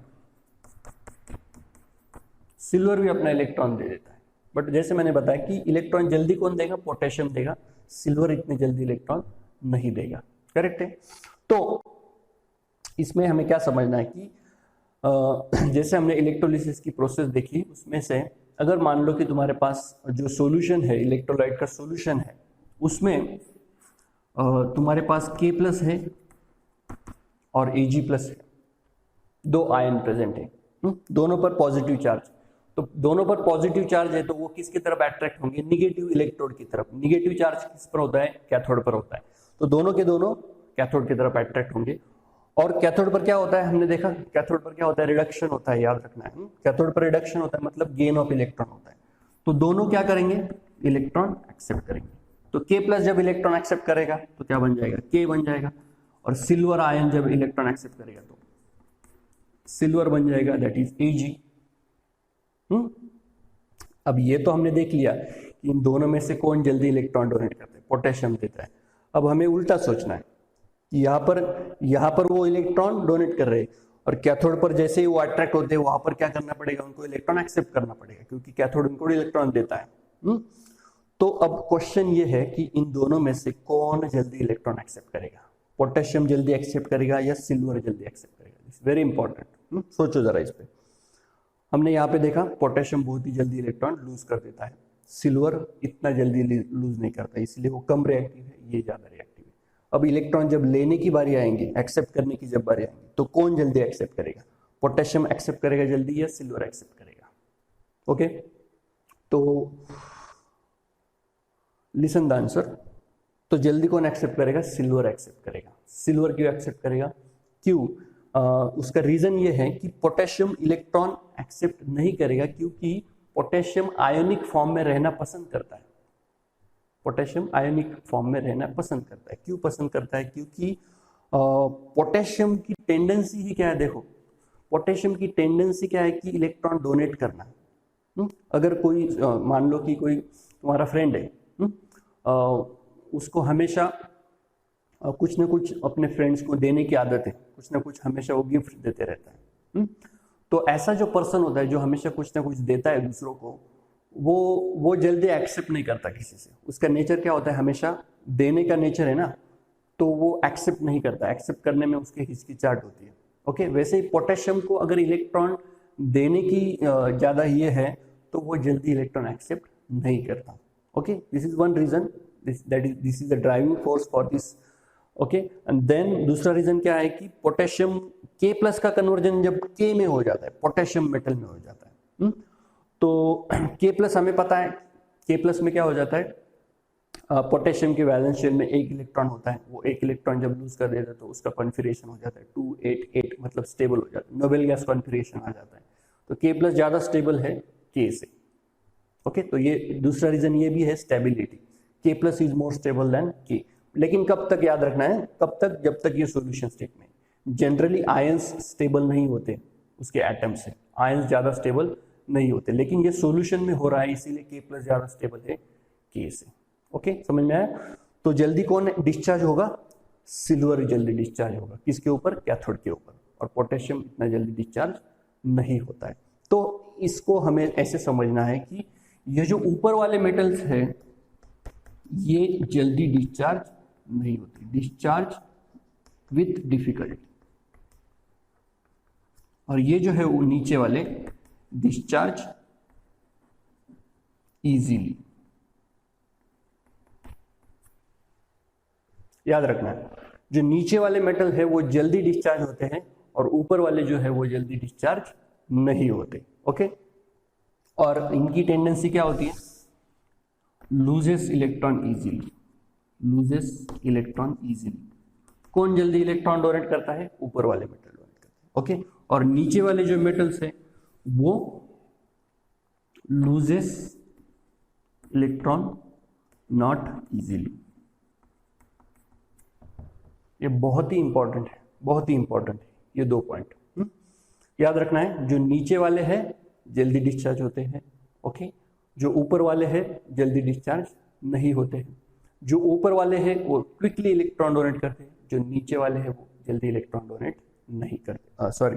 Speaker 1: सिल्वर भी अपना इलेक्ट्रॉन दे देता है। बट जैसे मैंने बताया कि इलेक्ट्रॉन जल्दी कौन देगा, पोटेशियम देगा, सिल्वर इतने जल्दी इलेक्ट्रॉन नहीं देगा। करेक्ट है। तो इसमें हमें क्या समझना है कि जैसे हमने इलेक्ट्रोलिसिस की प्रोसेस देखी, उसमें से अगर मान लो कि तुम्हारे पास जो सॉल्यूशन है, इलेक्ट्रोलाइट का सॉल्यूशन है, उसमें तुम्हारे पास K+ है और Ag+ है, दो आयन प्रेजेंट है, दोनों पर पॉजिटिव चार्ज। तो दोनों पर पॉजिटिव चार्ज है तो वो किसकी तरफ अट्रैक्ट होंगे, निगेटिव इलेक्ट्रोड की तरफ। निगेटिव चार्ज किस पर होता है, कैथोड पर होता है। तो दोनों के दोनों कैथोड की तरफ अट्रैक्ट होंगे। और कैथोड पर क्या होता है, हमने देखा कैथोड पर क्या होता है, रिडक्शन होता है, याद रखना है। कैथोड पर रिडक्शन होता है मतलब गेन ऑफ इलेक्ट्रॉन होता है। तो दोनों क्या करेंगे, इलेक्ट्रॉन एक्सेप्ट करेंगे। तो K+ जब इलेक्ट्रॉन एक्सेप्ट करेगा तो क्या बन जाएगा, K बन जाएगा। और सिल्वर आयन जब इलेक्ट्रॉन एक्सेप्ट करेगा तो सिल्वर बन जाएगा, दैट इज Ag। अब ये तो हमने देख लिया कि इन दोनों में से कौन जल्दी इलेक्ट्रॉन डोनेट करता है, पोटेशियम देता है। अब हमें उल्टा सोचना है कि यहाँ पर वो इलेक्ट्रॉन डोनेट कर रहे हैं और कैथोड पर जैसे ही वो अट्रैक्ट होते हैं वहां पर क्या करना पड़ेगा, उनको इलेक्ट्रॉन एक्सेप्ट करना पड़ेगा, क्योंकि कैथोड उनको इलेक्ट्रॉन देता है। तो अब क्वेश्चन ये है कि इन दोनों में से कौन जल्दी इलेक्ट्रॉन एक्सेप्ट करेगा, पोटेशियम जल्दी एक्सेप्ट करेगा या सिल्वर जल्दी एक्सेप्ट करेगा। इट्स वेरी इंपॉर्टेंट, सोचो जरा इस पे। हमने यहाँ पे देखा पोटेशियम बहुत ही जल्दी इलेक्ट्रॉन लूज कर देता है, सिल्वर इतना जल्दी लूज नहीं करता, इसलिए वो कम रिएक्टिव है, ये ज्यादा रिएक्टिव है। अब इलेक्ट्रॉन जब लेने की बारी आएंगे, एक्सेप्ट करने की जब बारी आएंगी, तो कौन जल्दी एक्सेप्ट करेगा, पोटेशियम एक्सेप्ट करेगा जल्दी या सिल्वर एक्सेप्ट करेगा। ओके, तो लिसन द आंसर। तो जल्दी कौन एक्सेप्ट करेगा, सिल्वर एक्सेप्ट करेगा। सिल्वर क्यों एक्सेप्ट करेगा, क्यों, उसका रीजन ये है कि पोटेशियम इलेक्ट्रॉन एक्सेप्ट नहीं करेगा क्योंकि पोटेशियम आयोनिक फॉर्म में रहना पसंद करता है। पोटेशियम आयोनिक फॉर्म में रहना पसंद करता है। क्यों पसंद करता है, क्योंकि पोटेशियम की टेंडेंसी ही क्या है, देखो पोटेशियम की टेंडेंसी क्या है कि इलेक्ट्रॉन डोनेट करना। अगर कोई मान लो कि कोई तुम्हारा फ्रेंड है, उसको हमेशा कुछ ना कुछ अपने फ्रेंड्स को देने की आदत है, कुछ ना कुछ हमेशा वो गिफ्ट देते रहता है। तो ऐसा जो पर्सन होता है जो हमेशा कुछ ना कुछ देता है दूसरों को, वो जल्दी एक्सेप्ट नहीं करता किसी से। उसका नेचर क्या होता है, हमेशा देने का नेचर है ना, तो वो एक्सेप्ट नहीं करता, एक्सेप्ट करने में उसकी हिचकिचाहट होती है। ओके, वैसे ही पोटेशियम को अगर इलेक्ट्रॉन देने की ज्यादा ये है तो वो जल्दी इलेक्ट्रॉन एक्सेप्ट नहीं करता। Okay, this is one reason, this is the driving force for this. Okay, and then दूसरा रीजन क्या है कि पोटेशियम K+ का कन्वर्जन जब K में हो जाता है, पोटेशियम मेटल में हो जाता है, तो K+ हमें पता है, K+ में क्या हो जाता है, पोटेशियम के वैलेंस शेल में एक इलेक्ट्रॉन होता है, वो एक इलेक्ट्रॉन जब लूज कर देता है तो उसका कॉन्फिगरेशन हो जाता है 288, मतलब स्टेबल हो जाता है, नोबेल गैस कॉन्फिगरेशन आ जाता है। तो K+ ज्यादा स्टेबल है K से। ओके, तो ये दूसरा रीजन ये भी है, stability. K+ is more stable then K। लेकिन कब तक याद रखना है, कब तक, जब तक ये सॉल्यूशन स्टेट में। जनरली आयंस स्टेबल नहीं होते उसके एटम से, आयंस ज्यादा स्टेबल नहीं होते, लेकिन ये सॉल्यूशन में हो रहा है इसीलिए K+ ज्यादा स्टेबल है K से। ओके, समझ में आया। तो जल्दी कौन डिस्चार्ज होगा, सिल्वर जल्दी डिस्चार्ज होगा, किसके ऊपर, कैथोड के ऊपर, और पोटेशियम इतना जल्दी डिस्चार्ज नहीं होता है। तो इसको हमें ऐसे समझना है कि ये जो ऊपर वाले मेटल्स है ये जल्दी डिस्चार्ज नहीं होती, डिस्चार्ज विथ डिफिकल्टी, और ये जो है वो नीचे वाले डिस्चार्ज इजीली। याद रखना है, जो नीचे वाले मेटल है वो जल्दी डिस्चार्ज होते हैं और ऊपर वाले जो है वो जल्दी डिस्चार्ज नहीं होते। ओके, और इनकी टेंडेंसी क्या होती है, loses electron easily, loses electron easily. कौन जल्दी इलेक्ट्रॉन डोनेट करता है, ऊपर वाले मेटल डोनेट करते हैं। ओके, और नीचे वाले जो मेटल्स है वो लूजेस इलेक्ट्रॉन नॉट इजीली। ये बहुत ही इंपॉर्टेंट है, बहुत ही इंपॉर्टेंट है ये दो पॉइंट याद रखना है। जो नीचे वाले हैं जल्दी डिस्चार्ज होते हैं, ओके, जो ऊपर वाले हैं जल्दी डिस्चार्ज नहीं होते हैं। जो ऊपर वाले हैं वो क्विकली इलेक्ट्रॉन डोनेट करते हैं, जो नीचे वाले हैं वो जल्दी इलेक्ट्रॉन डोनेट नहीं करते, सॉरी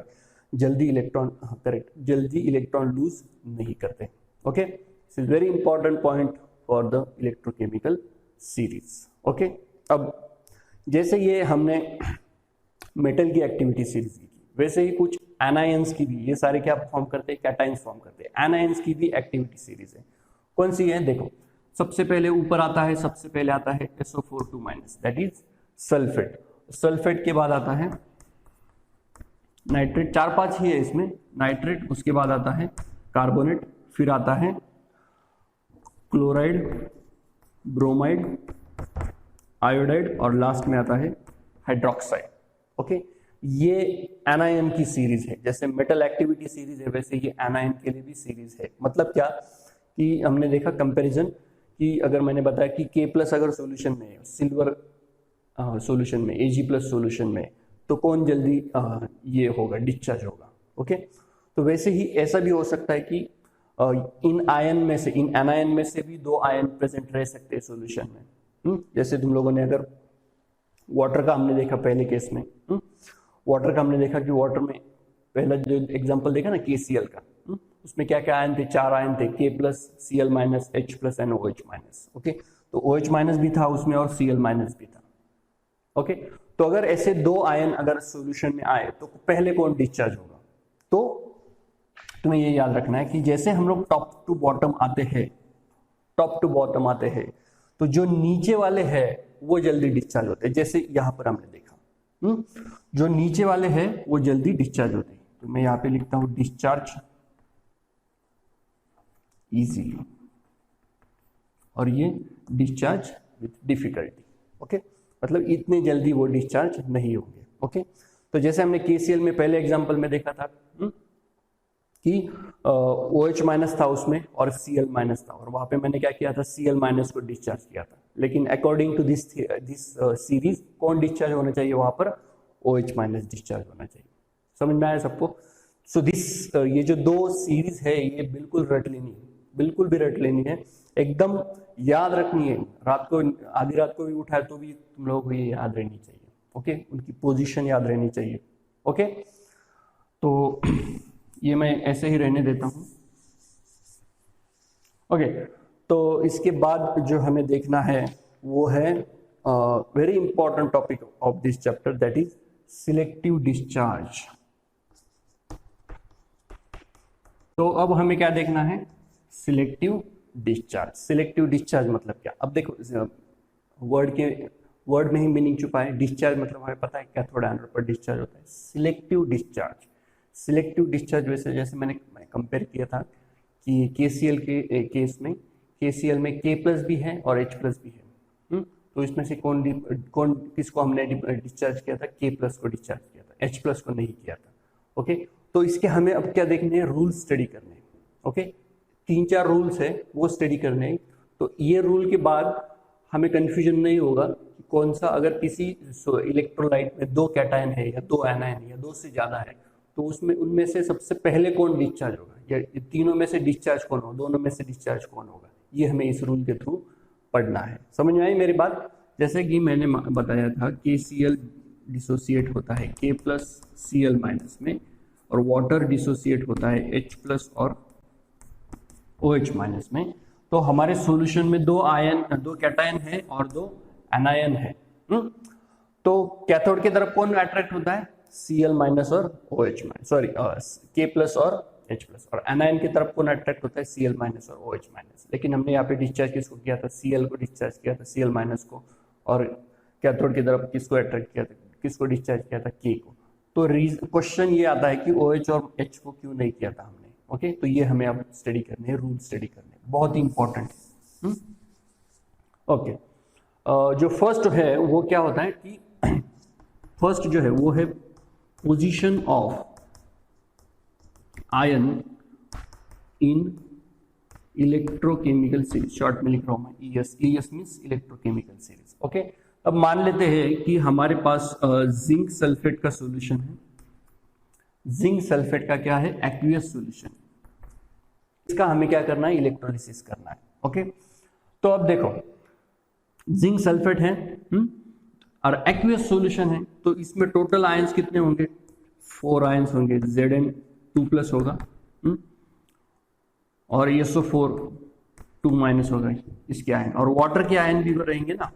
Speaker 1: जल्दी इलेक्ट्रॉन, करेक्ट, जल्दी इलेक्ट्रॉन लूज नहीं करते। Okay, this is very important point for the electrochemical series. Okay, अब जैसे ये हमने मेटल की एक्टिविटी सीरीज की, वैसे ही कुछ एनायंस की भी, ये सारे क्या फॉर्म करते हैं, कैटायंस फॉर्म करते हैं। एनायंस की भी एक्टिविटी सीरीज है, कौन सी है देखो। सबसे पहले ऊपर आता है, सबसे पहले आता है SO4 that is sulphate. Sulphate के बाद आता है नाइट्रेट, 4-5 ही है इसमें, नाइट्रेट, उसके बाद आता है कार्बोनेट, फिर आता है क्लोराइड, ब्रोमाइड, आयोडाइड और लास्ट में आता है हाइड्रोक्साइड। ओके, ये एनायन की सीरीज है, जैसे मेटल एक्टिविटी सीरीज है वैसे ये एनायन के लिए भी सीरीज है। मतलब क्या कि हमने देखा कंपैरिजन कि अगर मैंने बताया कि K+ अगर सॉल्यूशन में है, सिल्वर सॉल्यूशन में, Ag+ सॉल्यूशन में, तो कौन जल्दी ये होगा, डिस्चार्ज होगा। ओके, तो वैसे ही ऐसा भी हो सकता है कि इन आयन में से, इन एनायन में से भी 2 आयन प्रेजेंट रह सकते हैं सॉल्यूशन में। जैसे तुम लोगों ने अगर वाटर का हमने देखा पहले केस में, वाटर का हमने देखा कि वाटर में पहला जो एग्जांपल देखा ना KCl का, उसमें क्या क्या आयन थे, 4 आयन थे, K+, Cl-, H+ and OH-। Okay, तो OH- भी था उसमें और Cl- भी था। ओके, तो अगर ऐसे 2 आयन अगर सॉल्यूशन में आए तो पहले कौन डिस्चार्ज होगा? तो तुम्हें ये याद रखना है कि जैसे हम लोग टॉप टू बॉटम आते हैं, तो जो नीचे वाले हैं वो जल्दी डिस्चार्ज होते हैं। जैसे यहां पर हमने देखा, जो नीचे वाले हैं वो जल्दी डिस्चार्ज होते हैं। तो मैं यहां पे लिखता हूं डिस्चार्ज इजीली, और ये डिस्चार्ज विथ डिफिकल्टी। ओके, मतलब इतने जल्दी वो डिस्चार्ज नहीं होंगे। ओके, तो जैसे हमने KCl में पहले एग्जांपल में देखा था कि OH- था उसमें और Cl- था, और वहां पे मैंने क्या किया था, Cl- को डिस्चार्ज किया था। लेकिन अकॉर्डिंग टू दिस सीरीज कौन डिस्चार्ज होना चाहिए वहां पर? OH- डिस्चार्ज होना चाहिए। समझ में आया सबको? सो दिस ये जो 2 सीरीज है ये बिल्कुल रट लेनी है, बिल्कुल भी रट लेनी है, एकदम याद रखनी है। रात को, आधी रात को भी उठाए तो भी तुम लोगों को ये याद रहनी चाहिए। ओके, उनकी पोजीशन याद रहनी चाहिए। ओके, तो ये मैं ऐसे ही रहने देता हूं। ओके, तो इसके बाद जो हमें देखना है वो है very important topic of this chapter, that is selective discharge. तो अब हमें क्या देखना है? Selective discharge. सिलेक्टिव डिस्चार्ज मतलब क्या? अब देखो, वर्ड में ही मीनिंग छुपा है। डिस्चार्ज मतलब हमें पता है क्या, थोड़ा एनर्जी पर डिस्चार्ज होता है। सिलेक्टिव डिस्चार्ज, सिलेक्टिव डिस्चार्ज वैसे जैसे मैंने कंपेयर किया था कि KCl के केस में, KCl में K+ भी है और H+ भी है। तो इसमें से कौन किसको हमने डिस्चार्ज किया था? K+ को डिस्चार्ज किया था, H+ को नहीं किया था। ओके, तो इसके हमें अब क्या देखने हैं? रूल स्टडी करने हैं। ओके, 3-4 रूल्स है वो स्टडी करने हैं। तो ये रूल के बाद हमें कंफ्यूजन नहीं होगा कि कौन सा, अगर किसी इलेक्ट्रोलाइट में 2 कैटायन है या 2 एनायन है या 2 से ज्यादा है, तो उसमें उनमें से सबसे पहले कौन डिस्चार्ज होगा, या तीनों में से डिस्चार्ज कौन होगा, दोनों में से डिस्चार्ज कौन होगा, ये हमें इस रूल के थ्रू पढ़ना है। समझ में आई मेरी बात? जैसे कि मैंने बताया था KCl डिसोसिएट होता है K+ Cl- में, और वाटर डिसोसिएट होता है H+ और OH- में। तो हमारे सॉल्यूशन में 2 कैटायन है और 2 एनायन है। तो कैथोड की तरफ कौन अट्रैक्ट होता है? Cl- और OH- सॉरी K+ और H+। और एनायन की तरफ कौन अट्रैक्ट होता है? Cl- और OH-। लेकिन हमने यहाँ पे डिस्चार्ज किसको किया था? Cl को डिस्चार्ज किया था, Cl- को। और कैथोड की तरफ किसको अट्रैक्ट किया था, किसको डिस्चार्ज किया था? K को। तो क्वेश्चन ये आता है कि OH और H को क्यों नहीं किया था हमने? ओके, तो ये हमें अब स्टडी करने हैं, रूल स्टडी करने हैं, बहुत ही इंपॉर्टेंट है। ओके, जो फर्स्ट है वो क्या होता है कि फर्स्ट जो है वो है position of ion in electrochemical series. Short में लिख रहा हूं मैं ES। ES means electrochemical series. Okay, अब मान लेते हैं कि हमारे पास जिंक सल्फेट का सॉल्यूशन है। जिंक सल्फेट का क्या है? Aqueous solution. इसका हमें क्या करना है? इलेक्ट्रोलिसिस करना है। ओके, तो अब देखो, जिंक सल्फेट है और एक्वियस सॉल्यूशन है, तो इसमें टोटल आयंस कितने होंगे? 4 आयंस होंगे। Zn2+ होगा, और SO4 2- होगा इसके आयन, और वाटर के आयन भी रहेंगे ना,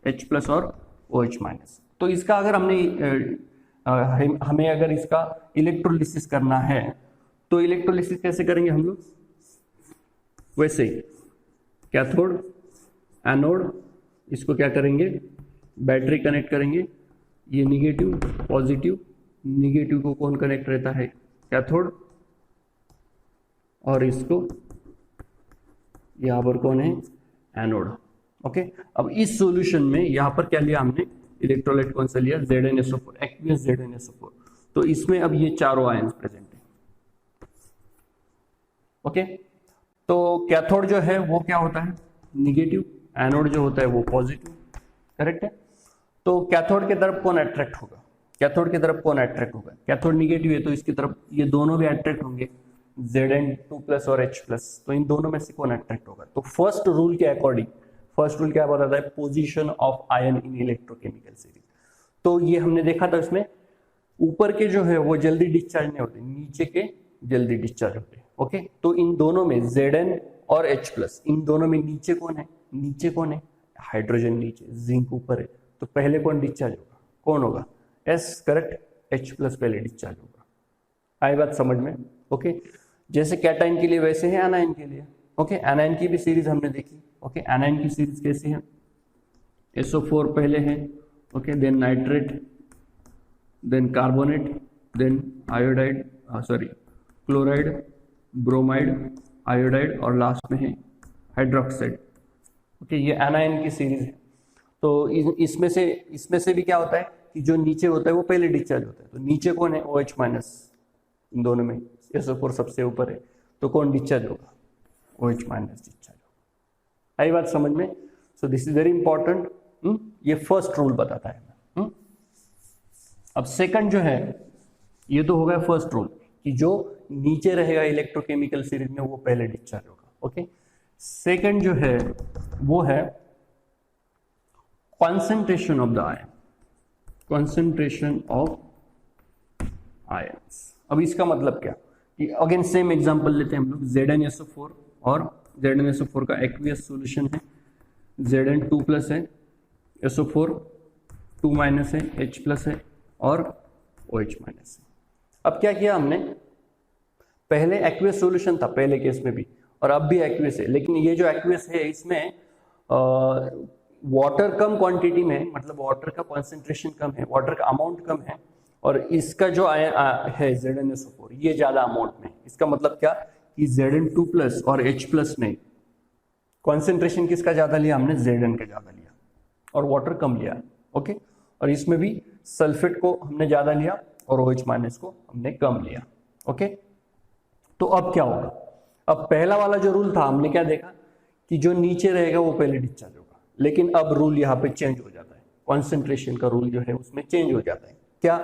Speaker 1: H+ और OH-। तो इसका अगर हमें अगर इसका इलेक्ट्रोलिसिस करना है, तो इलेक्ट्रोलिसिस कैसे करेंगे हम लोग? वैसे ही कैथोड एनोड, इसको क्या करेंगे, बैटरी कनेक्ट करेंगे, ये निगेटिव पॉजिटिव, निगेटिव को कौन कनेक्ट रहता है, कैथोड, और इसको यहां पर कौन है, एनोड। ओके, अब इस सॉल्यूशन में यहां पर क्या लिया हमने, इलेक्ट्रोलाइट कौन सा लिया, ZnSO4, एक्वियस ZnSO4। तो इसमें अब ये चारों आयंस प्रेजेंट है। ओके, तो कैथोड जो है वो क्या होता है, निगेटिव, एनोड जो होता है वो पॉजिटिव, करेक्ट है। तो कैथोड की तरफ कौन अट्रैक्ट होगा, कैथोड की तरफ कौन अट्रैक्ट होगा, कैथोड निगेटिव है तो इसकी तरफ ये दोनों भी अट्रैक्ट होंगे, Zn2+ और H+, तो इन दोनों में से कौन अट्रैक्ट होगा। तो फर्स्ट रूल के अकॉर्डिंग, फर्स्ट रूल क्या बताता है, position of ion in electrochemical series. तो ये हमने देखा था, इसमें ऊपर के जो है वो जल्दी डिस्चार्ज नहीं होते, नीचे के जल्दी डिस्चार्ज होते। ओके, तो इन दोनों में Zn और H+, इन दोनों में नीचे कौन है, नीचे कौन है, हाइड्रोजन नीचे, जिंक ऊपर है, तो पहले कौन डिस्चार्ज होगा, कौन होगा, S, करेक्ट, H+ पहले डिस्चार्ज होगा। आई बात समझ में। ओके, जैसे कैटाइन के लिए वैसे है एनाइन के लिए। ओके, एनाइन की भी सीरीज हमने देखी। ओके, एनाइन की सीरीज कैसी है, SO4 पहले है, okay, then nitrate, then carbonate, then iodide, sorry chloride, bromide, iodide, और लास्ट में है हाइड्रोक्साइड। ओके, ये एनाइन की सीरीज है। तो इसमें से भी क्या होता है कि जो नीचे होता है वो पहले डिस्चार्ज होता है, तो नीचे कौन है, OH-, इन दोनों में SO4 सबसे ऊपर है, तो कौन डिस्चार्ज होगा, OH- डिस्चार्ज होगा। आई बात समझ में। So this is very important, ये फर्स्ट रूल बताता है। अब सेकंड जो है, ये तो होगा फर्स्ट रूल कि जो नीचे रहेगा इलेक्ट्रोकेमिकल सीरीज में वो पहले डिस्चार्ज होगा। ओके, सेकंड जो है वो है concentration of the ion, concentration of ions. अब इसका मतलब क्या, कि अगेन सेम एग्जांपल लेते हैं हम लोग, ZnSO4, और ZnSO4 का एक्वियस सॉल्यूशन है, Zn2+ है, SO4 2- है, H+ है, और OH- है। अब क्या किया हमने, पहले एक्वियस सॉल्यूशन था पहले केस में भी, और अब भी एक्वियस है, लेकिन ये जो एक्वियस है इसमें वाटर कम क्वांटिटी में, मतलब वाटर का कॉन्सेंट्रेशन कम है, वाटर का अमाउंट कम है, और इसका जो है ZnSO4 ये ज्यादा अमाउंट में। इसका मतलब क्या कि Zn2+ और H+ में कॉन्सेंट्रेशन किसका ज्यादा लिया, हमने Zn का ज्यादा लिया, और वाटर कम लिया। ओके, और इसमें भी सल्फेट को हमने ज्यादा लिया और OH- को हमने कम लिया। ओके, तो अब क्या होगा, अब पहला वाला जो रूल था हमने क्या देखा कि जो नीचे रहेगा वो पहले डिस्चार्ज होगा, लेकिन अब रूल यहाँ पे चेंज हो जाता है, कॉन्सेंट्रेशन का रूल जो है उसमें चेंज हो जाता है। क्या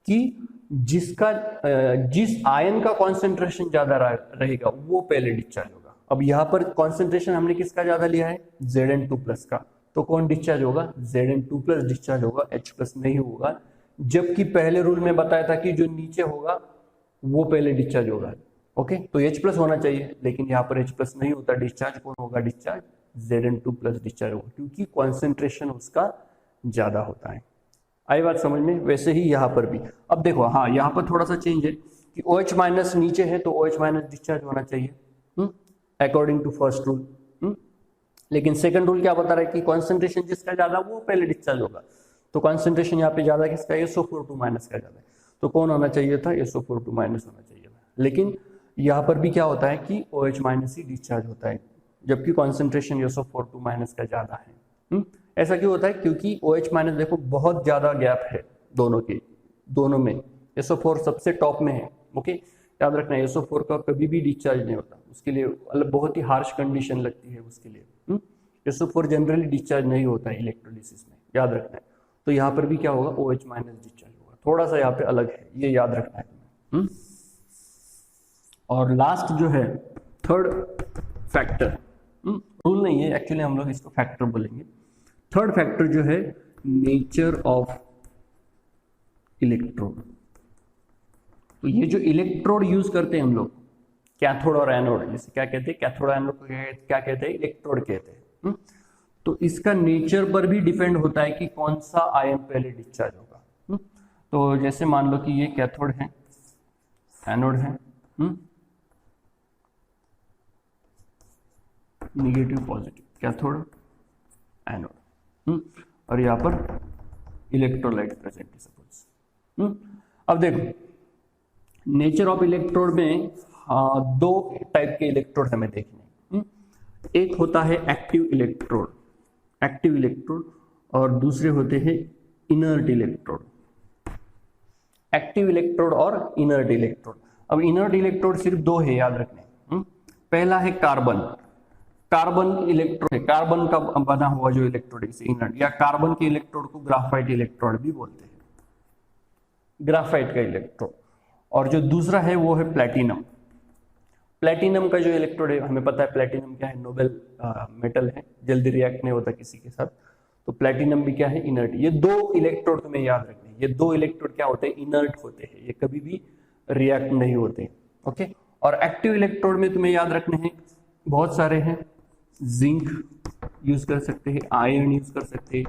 Speaker 1: कि जिस आयन का कॉन्सेंट्रेशन ज्यादा रहेगा वो पहले डिस्चार्ज होगा। अब यहाँ पर कॉन्सेंट्रेशन हमने किसका ज्यादा लिया है, Zn2+ का, तो कौन डिस्चार्ज होगा, Zn2+ डिस्चार्ज होगा, H+ नहीं होगा। जबकि पहले रूल में बताया था कि जो नीचे होगा वो पहले डिस्चार्ज होगा। ओके, तो H+ होना चाहिए, लेकिन यहाँ पर H+ नहीं होता, डिस्चार्ज कौन होगा, डिस्चार्ज Zn2+ डिस्चार्ज होगा, क्योंकि कॉन्सेंट्रेशन उसका ज्यादा होता है। आई बात समझ में। वैसे ही यहाँ पर भी, अब देखो, हाँ यहाँ पर थोड़ा सा चेंज है कि OH- नीचे है तो OH- डिस्चार्ज होना चाहिए अकॉर्डिंग टू फर्स्ट रूल। लेकिन सेकंड रूल क्या बता रहा है कि कॉन्सेंट्रेशन जिसका ज्यादा वो पहले डिस्चार्ज होगा। तो कॉन्सेंट्रेशन यहाँ पे ज्यादा किसका, SO4 2- का ज्यादा है, तो कौन होना चाहिए था, SO4 2- होना चाहिए था। लेकिन यहाँ पर भी क्या होता है कि OH- ही डिस्चार्ज होता है, जबकि कॉन्सेंट्रेशन SO4 2- का ज्यादा है। ऐसा क्यों होता है, क्योंकि OH- देखो बहुत ज्यादा गैप है दोनों में, SO4 सबसे टॉप में है। ओके, याद रखना SO4 का कभी भी डिस्चार्ज नहीं होता, उसके लिए बहुत ही हार्श कंडीशन लगती है उसके लिए। SO4 जनरली डिस्चार्ज नहीं होता है इलेक्ट्रोलिसिस में, याद रखना है। तो यहाँ पर भी क्या होगा, OH- डिस्चार्ज होगा, थोड़ा सा यहाँ पे अलग है, ये याद रखना है। और लास्ट जो है थर्ड फैक्टर, रूल नहीं है एक्चुअली, हम लोग इसको फैक्टर बोलेंगे। थर्ड फैक्टर जो है नेचर ऑफ इलेक्ट्रोड। तो ये जो इलेक्ट्रोड यूज करते हैं हम लोग, कैथोड और एनोड, जैसे क्या कहते हैं, कैथोड एनोड को क्या कहते हैं, इलेक्ट्रोड कहते हैं। तो इसका नेचर पर भी डिपेंड होता है कि कौन सा आयन पहले डिस्चार्ज होगा। तो जैसे मान लो कि ये कैथोड है, एनोड है, निगेटिव पॉजिटिव, कैथोड एनोड, और यहाँ पर इलेक्ट्रोलाइट प्रेजेंट है सपोज। अब देखो नेचर ऑफ इलेक्ट्रोड में दो टाइप के इलेक्ट्रोड हमें देखने। एक होता है एक्टिव इलेक्ट्रोड और दूसरे होते हैं इनर्ट इलेक्ट्रोड। एक्टिव इलेक्ट्रोड और इनर्ट इलेक्ट्रोड। अब इनर्ट इलेक्ट्रोड सिर्फ दो है, याद रखने। पहला है कार्बन इलेक्ट्रोड है, कार्बन का बना हुआ जो इलेक्ट्रोड है इनर्ट, या कार्बन के इलेक्ट्रोड को ग्राफाइट इलेक्ट्रोड भी बोलते हैं, ग्राफाइट का इलेक्ट्रोड। और जो दूसरा है वो है प्लेटिनम का जो इलेक्ट्रोड है, हमें पता है प्लेटिनम क्या है, नोबेल मेटल है, जल्दी रिएक्ट नहीं होता किसी के साथ, तो प्लेटिनम भी क्या है, इनर्ट। ये दो इलेक्ट्रोड तुम्हें याद रखने, ये दो इलेक्ट्रोड क्या होते हैं, इनर्ट होते हैं, ये कभी भी रिएक्ट नहीं होते। ओके, और एक्टिव इलेक्ट्रोड में तुम्हें याद रखने हैं बहुत सारे हैं। जिंक यूज कर सकते हैं, आयरन यूज कर सकते हैं,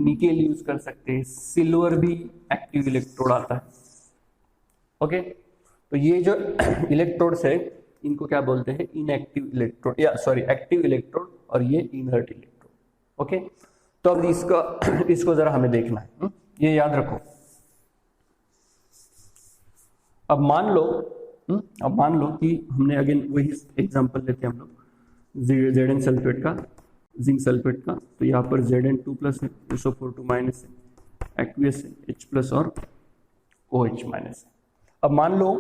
Speaker 1: निकेल यूज कर सकते हैं, सिल्वर भी एक्टिव इलेक्ट्रोड आता है। ओके, तो ये जो इलेक्ट्रोड्स है इनको क्या बोलते हैं, इनएक्टिव इलेक्ट्रोड, या सॉरी एक्टिव इलेक्ट्रोड, और ये इनर्ट इलेक्ट्रोड। ओके, तो अब इसको जरा हमें देखना है, ये याद रखो। अब मान लो कि हमने अगेन वही एग्जांपल लेते हैं हम लोग Zn सल्फेट का, जिंक सल्फेट का, तो यहाँ पर Zn2+ है, SO4 है, एक्वियस है, H+ और OH- है। अब मान लो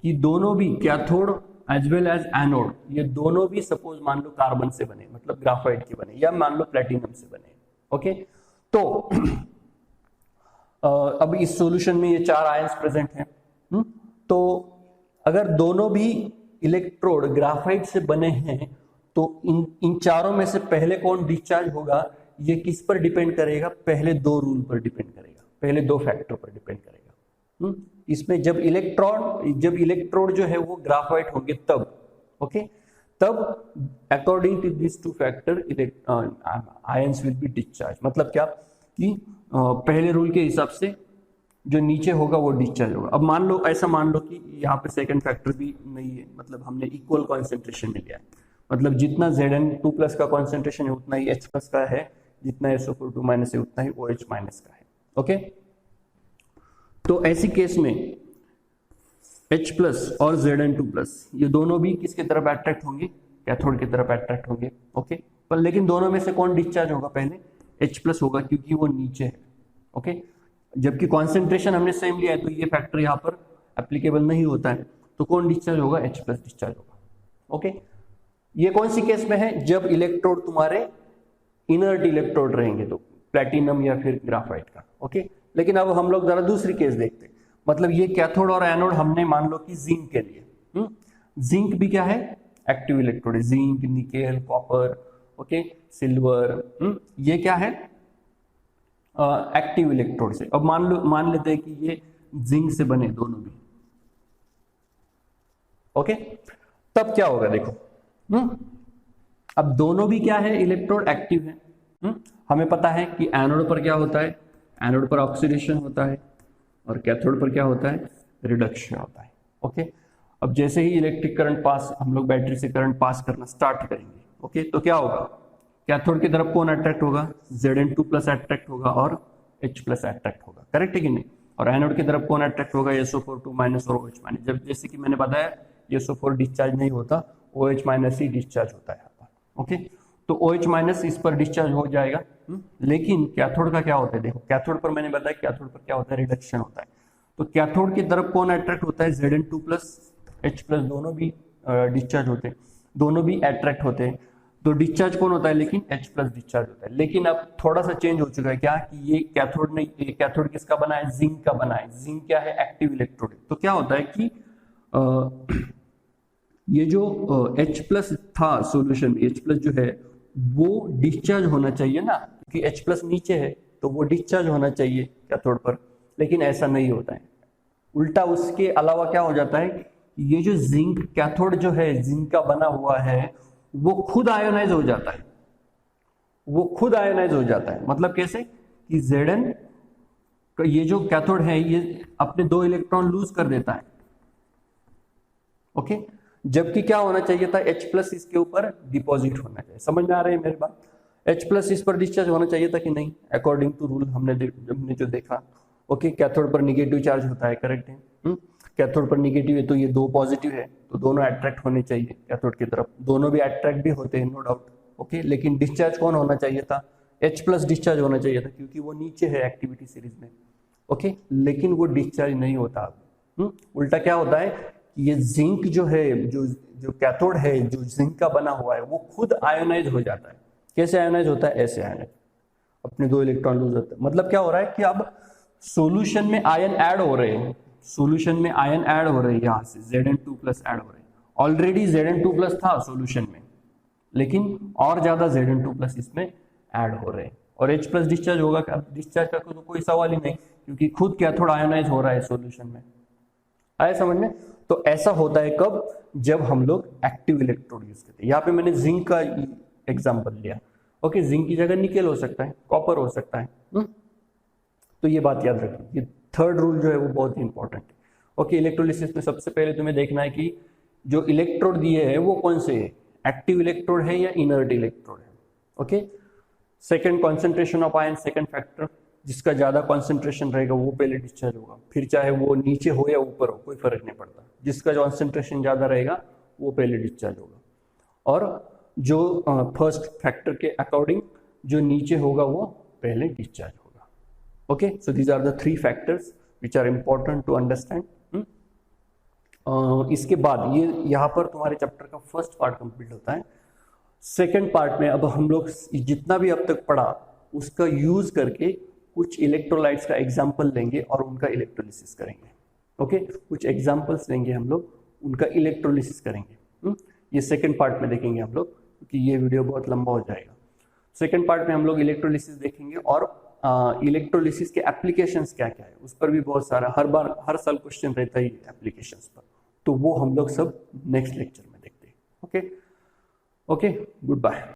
Speaker 1: कि दोनों भी cathode as well as anode, ये दोनों भी सपोज मान लो कार्बन से बने, मतलब ग्राफाइट के बने, या मान लो प्लेटिनम से बने। ओके, तो अब इस सॉल्यूशन में ये 4 आयंस प्रेजेंट हैं। तो अगर दोनों भी इलेक्ट्रोड ग्राफाइट से बने हैं तो इन चारों में से पहले कौन डिस्चार्ज होगा, ये किस पर डिपेंड करेगा, पहले दो रूल पर डिपेंड करेगा, पहले दो फैक्टर पर डिपेंड करेगा। इसमें जब इलेक्ट्रोड जो है वो ग्राफाइट होंगे तब, ओके, तब according to this two factor ions will be discharge. मतलब क्या कि पहले रूल के हिसाब से जो नीचे होगा वो डिस्चार्ज होगा। अब ऐसा मान लो कि यहाँ पे सेकंड फैक्टर भी नहीं है, मतलब हमने इक्वल कॉन्सेंट्रेशन में लिया है, मतलब जितना Zn2+ का कॉन्सेंट्रेशन है उतना ही H+ का है, जितना SO4 है उतना ही OH- का है। ओके, तो ऐसी केस में H+ और Zn2+ ये दोनों भी किसकी तरफ अट्रैक्ट होंगे, कैथोड की तरफ अट्रैक्ट होंगे। ओके, पर लेकिन दोनों में से कौन डिस्चार्ज होगा, पहले H+ होगा क्योंकि वो नीचे है। ओके, जबकि कॉन्सेंट्रेशन हमने सेम लिया है तो ये फैक्टर यहाँ पर एप्लीकेबल नहीं होता है, तो कौन डिस्चार्ज होगा, H+ डिस्चार्ज होगा। ओके, ये कौन सी केस में है, जब इलेक्ट्रोड तुम्हारे इनर्ट इलेक्ट्रोड रहेंगे, तो प्लेटिनम या फिर ग्राफाइट का। ओके, लेकिन अब हम लोग जरा दूसरी केस देखते हैं। मतलब ये कैथोड और एनोड हमने मान लो कि जिंक के लिए, जिंक भी क्या है, एक्टिव इलेक्ट्रोड है, zinc, nickel, copper, okay, silver, ये क्या है, एक्टिव इलेक्ट्रोड से। अब मान लेते हैं कि ये जिंक से बने दोनों भी। ओके, तब क्या होगा, देखो, अब दोनों भी क्या है, इलेक्ट्रोड एक्टिव है। हमें पता है कि एनोड पर क्या होता है, एनोड पर ऑक्सीडेशन होता है, और कैथोड पर क्या होता है, रिडक्शन होता है। ओके, अब जैसे ही इलेक्ट्रिक करंट पास, हम लोग बैटरी से करंट पास करना स्टार्ट करेंगे, ओके, तो क्या होगा, कैथोड की तरफ कौन अट्रैक्ट होगा, Zn2+ अट्रैक्ट होगा और H+ अट्रैक्ट होगा, करेक्ट है कि नहीं। और एनोड की तरफ कौन अट्रैक्ट होगा, SO4 और OH-। जब जैसे कि मैंने बताया SO4 डिस्चार्ज नहीं होता, OH- ही डिस्चार्ज होता है यहाँ पर। ओके, तो OH- इस पर डिस्चार्ज हो जाएगा। लेकिन कैथोड का क्या होता है, देखो कैथोड पर मैंने बताया, कैथोड पर क्या होता है, रिडक्शन होता है। तो कैथोड की तरफ कौन अट्रैक्ट होता है, Zn2+, H+, दोनों भी डिस्चार्ज होते हैं, दोनों भी अट्रैक्ट होते हैं। तो डिस्चार्ज कौन होता है, लेकिन H+ डिस्चार्ज होता है। लेकिन अब थोड़ा सा चेंज हो चुका है, क्या कि ये कैथोड नहीं, ये कैथोड किसका बना है, जिंक का बना है। जिंक क्या है, एक्टिव इलेक्ट्रोड। तो क्या होता है कि ये जो H+ था सॉल्यूशन, H+ जो है वो डिस्चार्ज होना चाहिए ना, क्योंकि H+ नीचे है तो वो डिस्चार्ज होना चाहिए कैथोड पर, लेकिन ऐसा नहीं होता है। उल्टा उसके अलावा क्या हो जाता है, ये जो जिंक कैथोड जो है, जिंक का बना हुआ है, वो खुद आयोनाइज हो जाता है, वो खुद आयोनाइज हो जाता है। मतलब कैसे कि Zn का ये जो कैथोड है ये अपने 2 इलेक्ट्रॉन लूज कर देता है। ओके, जबकि क्या होना चाहिए था, H+ इसके ऊपर डिपॉजिट होना चाहिए। समझ में आ रही है मेरी बात, H प्लस इस पर डिस्चार्ज होना चाहिए था कि नहीं, अकॉर्डिंग टू रूल हमने जो देखा। ओके, कैथोड पर निगेटिव चार्ज होता है, करेक्ट है। कैथोड पर निगेटिव है तो ये दो पॉजिटिव है, तो दोनों अट्रैक्ट होने चाहिए कैथोड की तरफ, दोनों भी अट्रैक्ट भी होते हैं, नो डाउट। ओके, लेकिन डिस्चार्ज कौन होना चाहिए था, H प्लस डिस्चार्ज होना चाहिए था, क्योंकि वो नीचे है एक्टिविटी सीरीज में। ओके, लेकिन वो डिस्चार्ज नहीं होता। उल्टा क्या होता है, ये जिंक जो है, जो कैथोड है, जो जिंक का बना हुआ है, वो खुद आयोनाइज हो जाता है। कैसे आयोनाइज होता है, ऐसे आयोनाइज, अपने 2 इलेक्ट्रॉन लूज होते हैं। मतलब क्या हो रहा है कि अब सॉल्यूशन में आयन ऐड हो रहे हैं, सॉल्यूशन में आयन ऐड हो रहे हैं, यहां से Zn2 प्लस ऐड हो रहे हैं। ऑलरेडी Zn2 प्लस था सॉल्यूशन में, लेकिन और ज्यादा Zn2 प्लस इसमें ऐड हो रहे हैं। और H प्लस डिस्चार्ज होगा, डिस्चार्ज का तो कोई सवाल ही नहीं, क्योंकि खुद कैथोड आयोनाइज हो रहा है सॉल्यूशन में। आया समझ में? तो ऐसा होता है कब, जब हम लोग एक्टिव इलेक्ट्रोड यूज करते हैं। यहाँ पे मैंने जिंक का एग्जांपल लिया। ओके, जिंक की जगह निकेल हो सकता है, कॉपर हो सकता है। तो ये बात याद रखिए, ये थर्ड रूल जो है वो बहुत ही इंपॉर्टेंट है। ओके, इलेक्ट्रोलिसिस में सबसे पहले तुम्हें देखना है कि जो इलेक्ट्रोड दिए हैं वो कौन से है, एक्टिव इलेक्ट्रोड है या इनर्ट इलेक्ट्रोड है। Okay, second concentration of ion, second factor, जिसका ज्यादा कॉन्सेंट्रेशन रहेगा वो पहले डिस्चार्ज होगा, फिर चाहे वो नीचे हो या ऊपर हो कोई फर्क नहीं पड़ता, जिसका कॉन्सेंट्रेशन ज्यादा रहेगा वो पहले डिस्चार्ज होगा। और जो फर्स्ट फैक्टर के अकॉर्डिंग जो नीचे होगा वो पहले डिस्चार्ज होगा। Okay, so these are the 3 factors which are important to understand. इसके बाद ये यहाँ पर तुम्हारे चैप्टर का फर्स्ट पार्ट कंप्लीट होता है। सेकेंड पार्ट में अब हम लोग जितना भी अब तक पढ़ा उसका यूज करके कुछ इलेक्ट्रोलाइट्स का एग्जाम्पल लेंगे और उनका इलेक्ट्रोलिसिस करेंगे। ओके, कुछ एग्जाम्पल्स लेंगे हम लोग, उनका इलेक्ट्रोलिसिस करेंगे। ये सेकंड पार्ट में देखेंगे हम लोग, क्योंकि ये वीडियो बहुत लंबा हो जाएगा। सेकंड पार्ट में हम लोग इलेक्ट्रोलिसिस देखेंगे और इलेक्ट्रोलिसिस के एप्लीकेशंस क्या क्या है, उस पर भी बहुत सारा हर साल क्वेश्चन रहता ही एप्लीकेशंस पर, तो वो हम लोग सब नेक्स्ट लेक्चर में देखते हैं। Okay, good bye.